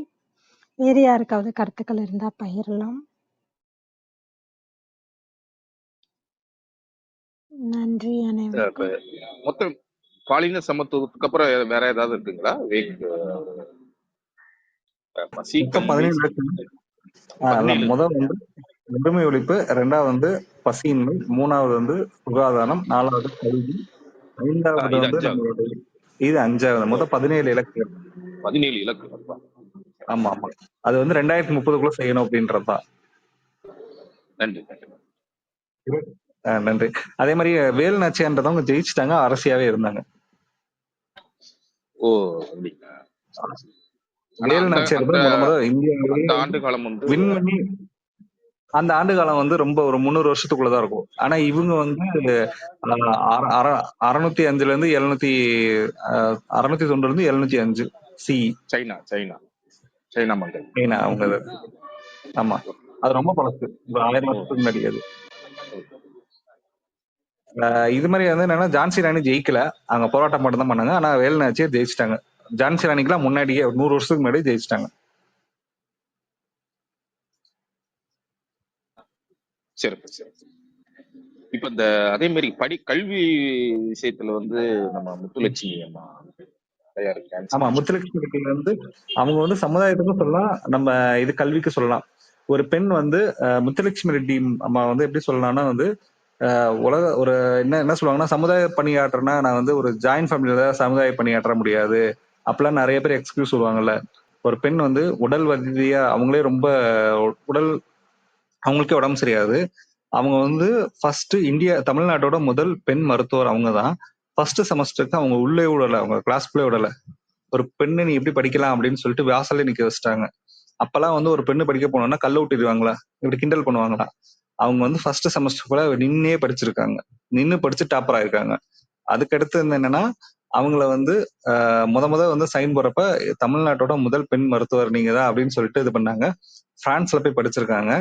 வேறு யாருக்காவது கருத்துக்கள் இருந்தா பகிரலாம். நன்றி இப்ப அனைவருக்கும். மொத்தம் பாலின சமத்துவத்துக்கு அப்புறம் வேற ஏதாவது இருக்குங்களா? பசி, மொத்தம் கல்வி, 17 இலக்கு. 17 முதல் வந்து வறுமை ஒழிப்பு, 2வது வந்து பசியின்மை, 3வது வந்து சுகாதாரம், 4வது கல்வி, 5வது இது வந்து 5வது. நம்மளுடைய இது 5வது. மொத்தம் 17 இலக்குகள். 17 இலக்கு. ஆமா ஆமா. அது வந்து 2030க்குள்ள செய்யணும் அப்படின்றதுதான். நன்றி. நன்றி. அதே மாதிரி வேலு நாச்சியார்ன்றவங்க ஜெயிச்சுட்டாங்க, அரசியாவே இருந்தாங்க. ஓ, வேலு நாச்சியார் வந்து இந்தியாவிலேயே அந்த ஆண்டு காலம் வின் பண்ணி அந்த ஆண்டு காலம் வந்து ரொம்ப ஒரு 300 வருஷத்துக்குள்ளதான் இருக்கும். ஆனா இவங்க வந்து 605 இருந்து 690 இருந்து 705 சி சைனா மண்டல். அவங்க ஆமா, அது ரொம்ப பழசு, 1000 வருஷத்துக்கு முன்னாடி. அது இது மாதிரி வந்து என்னன்னா, ஜான்சி ராணி ஜெயிக்கல, அவங்க போராட்டம் மட்டும் தான் பண்ணாங்க. ஆனா வேலு நாச்சியார் ஜெயிச்சிட்டாங்க. ஜான்சி ராணிக்கெல்லாம் முன்னாடியே 100 வருஷத்துக்கு முன்னாடி ஜெயிச்சிட்டாங்க. சிறப்பு. இப்ப இந்த அதே மாதிரி கல்வி விஷயத்துல நம்ம முத்துலட்சுமி அம்மா. ஆமா, முத்துலட்சுமி வந்து அவங்க வந்து சமுதாயத்துக்கும் சொல்லலாம், நம்ம இது கல்விக்கு சொல்லலாம். ஒரு பெண் வந்து முத்துலட்சுமி ரெட்டி அம்மா வந்து எப்படி சொல்லலாம்னா வந்து உலக ஒரு என்ன சொல்லுவாங்கன்னா, சமுதாய பணியாற்றுனா நான் வந்து ஒரு ஜாயின்ட் ஃபேமிலியில சமுதாய பணியாற்ற முடியாது அப்பெல்லாம் நிறைய பேர் எக்ஸ்கியூஸ் சொல்லுவாங்கல்ல. ஒரு பெண் வந்து உடல் வசதியா அவங்களே ரொம்ப உடல் அவங்களுக்கே உடம்பு சரியாது. அவங்க வந்து ஃபர்ஸ்ட் தமிழ்நாட்டோட முதல் பெண் மருத்துவர் அவங்க தான். ஃபர்ஸ்ட் செமஸ்டருக்கு அவங்க உள்ளே விடல, அவங்க கிளாஸ்க்குள்ளே விடல. ஒரு பெண்ணு நீ எப்படி படிக்கலாம் அப்படின்னு சொல்லிட்டு வாசல்ல நிக்க வச்சுட்டாங்க. அப்பெல்லாம் வந்து ஒரு பெண்ணு படிக்க போனோம்னா கல்ல விட்டுருவாங்களா, இப்படி கிண்டல் பண்ணுவாங்களா. அவங்க வந்து ஃபர்ஸ்ட் செமஸ்டர் நின்னே படிச்சிருக்காங்க, நின்னு படிச்சு டாப்பர் ஆயிருக்காங்க. அதுக்கடுத்து என்னன்னா, அவங்கள வந்து முத வந்து சைன் போறப்ப தமிழ்நாட்டோட முதல் பெண் மருத்துவர் நீங்க தான் அப்படின்னு சொல்லிட்டு இது பண்ணாங்க. பிரான்ஸ்ல போய் படிச்சிருக்காங்க.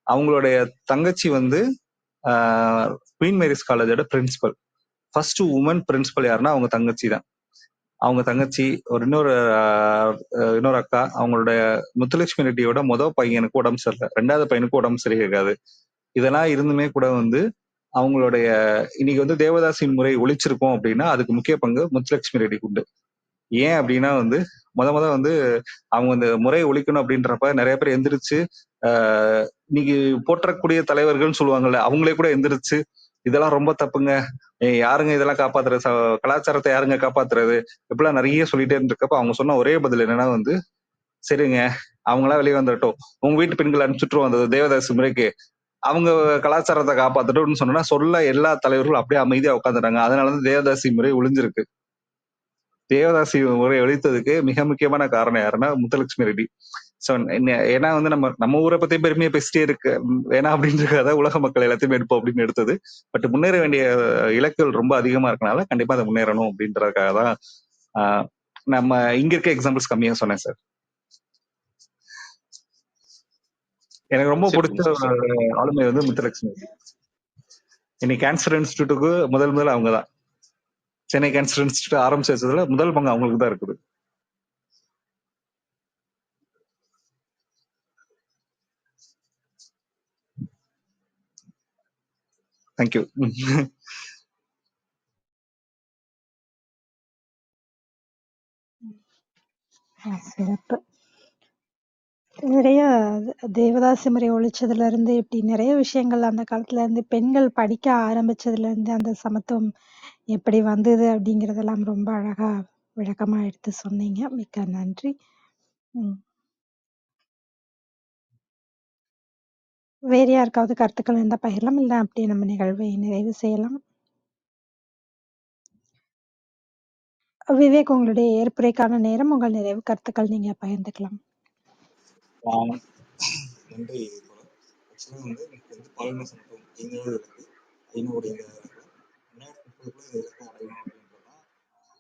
அவங்களுடைய தங்கச்சி வந்து குவீன் மேரிஸ் காலேஜோட பிரின்சிபல். ஃபர்ஸ்ட் உமன் பிரின்சிபல் யாருன்னா அவங்க தங்கச்சி தான். அவங்க தங்கச்சி ஒரு இன்னொரு அக்கா, அவங்களுடைய முத்துலட்சுமி ரெட்டியோட முதல் பையனுக்கு உடம்பு சரியில்லை, 2வது பையனுக்கு உடம்பு சரியாகாது. இதெல்லாம் இருந்துமே கூட வந்து அவங்களுடைய இன்னைக்கு வந்து தேவதாசியின் முறை ஒழிச்சிருக்கோம் அப்படின்னா அதுக்கு முக்கிய பங்கு முத்துலட்சுமி ரெட்டிக்கு உண்டு. ஏன் அப்படின்னா வந்து முத வந்து அவங்க இந்த முறையை ஒழிக்கணும் அப்படின்றப்ப நிறைய பேர் எந்திரிச்சு இன்னைக்கு போற்றக்கூடிய தலைவர்கள்னு சொல்லுவாங்கல்ல, அவங்களே கூட எந்திரிச்சு இதெல்லாம் ரொம்ப தப்புங்க, யாருங்க இதெல்லாம் காப்பாத்துறது, கலாச்சாரத்தை யாருங்க காப்பாத்துறது, இப்படிலாம் நிறைய சொல்லிட்டே இருந்திருக்கப்ப அவங்க சொன்ன ஒரே பதில் என்னன்னா வந்து, சரிங்க அவங்களா வெளியே வந்துட்டோம், உங்க வீட்டு பெண்கள் அனுப்பிச்சுட்டு வந்தது தேவதாசி முறைக்கு, அவங்க கலாச்சாரத்தை காப்பாத்தட்டும்னு சொன்னா சொல்ல எல்லா தலைவர்களும் அப்படியே அமைதியா உட்காந்துட்டாங்க. அதனாலதான் தேவதாசி முறை ஒழிஞ்சிருக்கு. தேவதாசி முறை ஒழித்ததுக்கு மிக முக்கியமான காரணம் யாருன்னா முத்துலட்சுமி ரெட்டி. சோ ஏன்னா வந்து நம்ம ஊரை பத்தி பெருமையா பேசிட்டே இருக்கு வேணா அப்படின்றத உலக மக்கள் எல்லாத்தையுமே எடுப்போம் அப்படின்னு எடுத்தது. பட் முன்னேற வேண்டிய இலக்குகள் ரொம்ப அதிகமா இருக்கனால கண்டிப்பா அதை முன்னேறணும் அப்படின்றதுக்காக தான் நம்ம இங்க இருக்க எக்ஸாம்பிள்ஸ் கம்மியா சொன்னேன் சார். எனக்கு ரொம்ப பிடிச்ச ஆளுமை வந்து முத்துலட்சுமி. இன்னைக்கு கேன்சர் இன்ஸ்டிடியூட்டுக்கு முதல் அவங்கதான். சென்னை கேன்சர் இன்ஸ்டிடியூட் ஆரம்பிச்சு வச்சதுல முதல் பங்கு அவங்களுக்கு தான் இருக்குது. தேங்க்யூ. சிறப்பு. நிறைய தேவதாசி முறை ஒழிச்சதுல இருந்து இப்படி நிறைய விஷயங்கள் அந்த காலத்துல இருந்து பெண்கள் படிக்க ஆரம்பிச்சதுல இருந்து அந்த சமத்துவம் எப்படி வந்தது அப்படிங்கறதெல்லாம் ரொம்ப அழகா விளக்கமா எடுத்து சொன்னீங்க. மிக்க நன்றி. வேற யாருக்காவது கருத்துக்கள் இருந்தா பகிரலாம், இல்ல அப்படியே நம்ம நிகழ்வை நிறைவு செய்யலாம். விவேக், உங்களுடைய ஏற்புரைக்கான நேரம். உங்கள் நிறைவு கருத்துக்கள் நீங்க பகிர்ந்துக்கலாம். நன்றி. ஆக்சுவலாக வந்து எனக்கு வந்து பாலின சமத்துவம் ஐந்தாவது இலக்கு, ஐநூறு இந்த 2030 இந்த இலக்கை அடையணும் அப்படின்றதான்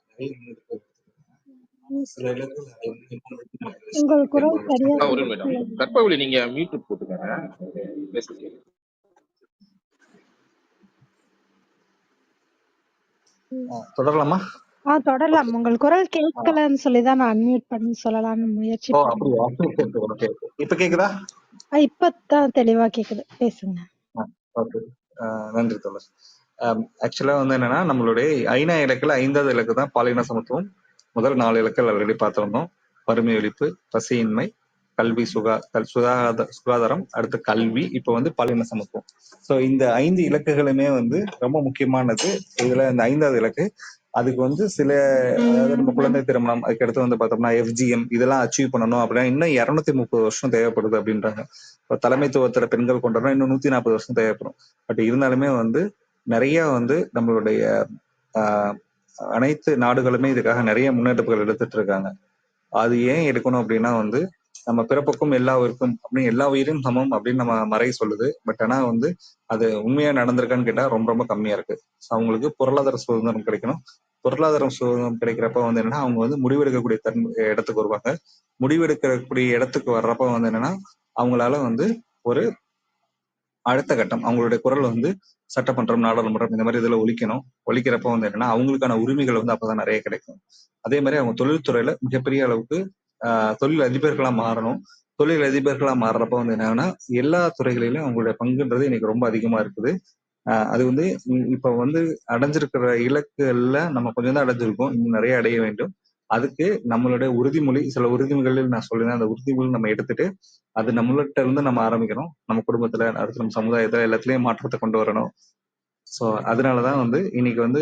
நிறைய முன்னெடுப்பு எடுத்துருக்காங்க. சில இலக்குகள் அடையணும். உங்கள் குரல் சரியா ஒரு நிமிடம் கற்பவழி, நீங்க மியூட் போட்டுக்கங்க. பேசுங்க. தொடரலாமா? தொடரலாம். உங்கள் குரல் கேட்கலன்னு சொல்லிதான் நான் அன்மியூட் பண்ணி சொல்லலாம்னு முயற்சி பண்ணேன். அப்படியா? ஓகே. இப்ப கேக்குதா? இப்பதான் தெளிவா கேக்குது, பேசுங்க. ஓகே. நன்றி தோழர். ஆக்சுவலா வந்து என்னன்னா, நம்மளுடைய ஐநா இலக்குல 5வது இலக்கு தான் பாலின சமத்துவம். முதல் 4 இலக்குகள் ஆல்ரெடி பார்த்திருந்தோம். வறுமை ஒழிப்பு, பசியின்மை, கல்வி, சுகாதாரம், அடுத்து கல்வி, இப்ப வந்து பாலின சமத்துவம். சோ இந்த 5 இலக்குகளுமே வந்து ரொம்ப முக்கியமானது. இதுல இந்த 5வது இலக்கு அதுக்கு வந்து சில, அதாவது நம்ம குழந்தை திருமணம், அதுக்கடுத்து வந்து பார்த்தோம்னா FGM இதெல்லாம் அச்சீவ் பண்ணணும் அப்படின்னா இன்னும் 230 வருஷம் தேவைப்படுது அப்படின்றாங்க. இப்போ தலைமைத்துவத்துல பெண்கள் கொண்டோம்னா இன்னும் 140 வருஷம் தேவைப்படும். பட் இருந்தாலுமே வந்து நிறைய வந்து நம்மளுடைய அனைத்து நாடுகளுமே இதுக்காக நிறைய முன்னெடுப்புகள் எடுத்துட்டு இருக்காங்க. அது ஏன் எடுக்கணும் அப்படின்னா வந்து நம்ம பிறப்புக்கும் எல்லா உயிருக்கும் அப்படின்னு எல்லா உயிரும் சமம் அப்படின்னு நம்ம மறை சொல்லுது. பட் ஆனா வந்து அது உண்மையா நடந்திருக்கான்னு கேட்டா ரொம்ப ரொம்ப கம்மியா இருக்கு. அவங்களுக்கு பொருளாதார சுதந்திரம் கிடைக்கணும். பொருளாதார சுதந்திரம் கிடைக்கிறப்ப வந்து என்னன்னா அவங்க வந்து முடிவெடுக்கக்கூடிய இடத்துக்கு வருவாங்க. முடிவெடுக்கக்கூடிய இடத்துக்கு வர்றப்ப வந்து என்னன்னா அவங்களால வந்து ஒரு அடுத்த கட்டம் அவங்களுடைய குரல் வந்து சட்டமன்றம், நாடாளுமன்றம் இந்த மாதிரி இதுல ஒலிக்கிறப்ப வந்து என்னன்னா அவங்களுக்கான உரிமைகள் வந்து அப்பதான் நிறைய கிடைக்கும். அதே மாதிரி அவங்க தொழில்துறையில மிகப்பெரிய அளவுக்கு தொழில் அதிபர்களா மாறணும். தொழில் அதிபர்களா மாறுறப்ப வந்து என்னன்னா எல்லா துறைகளிலும் அவங்களுடைய பங்குன்றது இன்னைக்கு ரொம்ப அதிகமா இருக்குது. அது வந்து இப்ப வந்து அடைஞ்சிருக்கிற இலக்குகள்ல நம்ம கொஞ்சம் தான் அடைஞ்சிருக்கோம், இன்னும் நிறைய அடைய வேண்டும். அதுக்கு நம்மளுடைய உறுதிமொழி, சில உறுதிமொழிகளில் நான் சொல்லினேன், அந்த உறுதிமொழி நம்ம எடுத்துட்டு அது நம்மள்கிட்ட இருந்து நம்ம ஆரம்பிக்கணும். நம்ம குடும்பத்துல, அடுத்து நம்ம சமுதாயத்துல எல்லாத்துலயும் மாற்றத்தை கொண்டு வரணும். சோ அதனாலதான் வந்து இன்னைக்கு வந்து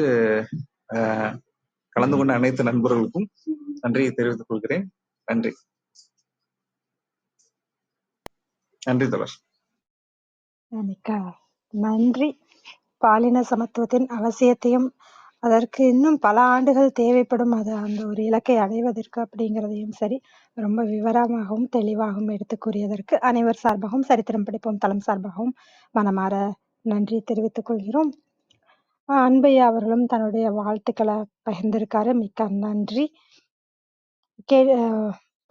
கலந்து கொண்ட அனைத்து நண்பர்களுக்கும் நன்றியை தெரிவித்துக் கொள்கிறேன். நன்றி. நன்றி தோழர். மிக்க நன்றி. பாலின சமத்துவத்தின் அவசியத்தையும் அதற்கு இன்னும் பல ஆண்டுகள் தேவைப்படும், அது அந்த ஒரு இலக்கை அடைவதற்கு அப்படிங்கிறதையும் சரி ரொம்ப விவரமாகவும் தெளிவாகவும் எடுத்து கூறியதற்கு அனைவர் சார்பாகவும் சரித்திரம் படிப்போம் தளம் சார்பாகவும் மனமாற நன்றி தெரிவித்துக் கொள்கிறோம். அன்பையா அவர்களும் தன்னுடைய வாழ்த்துக்களை பகிர்ந்திருக்காரு. மிக்க நன்றி.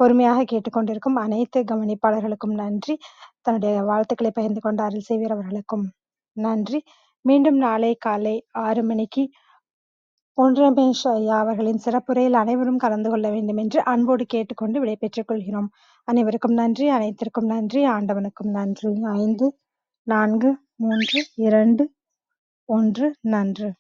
பொறுமையாக கேட்டுக்கொண்டிருக்கும் அனைத்து கவனிப்பாளர்களுக்கும் நன்றி. தன்னுடைய வாழ்த்துக்களை பகிர்ந்து கொண்ட அருள் சேவியர் அவர்களுக்கும் நன்றி. மீண்டும் நாளை காலை 6 மணிக்கு ரமேஷ் ஐயா அவர்களின் சிறப்புரையில் அனைவரும் கலந்து கொள்ள வேண்டும் என்று அன்போடு கேட்டுக்கொண்டு விடைபெற்றுக் கொள்கிறோம். அனைவருக்கும் நன்றி, அனைத்திற்கும் நன்றி, ஆண்டவனுக்கும் நன்றி. 5, 4, 3, 2, 1 நன்று.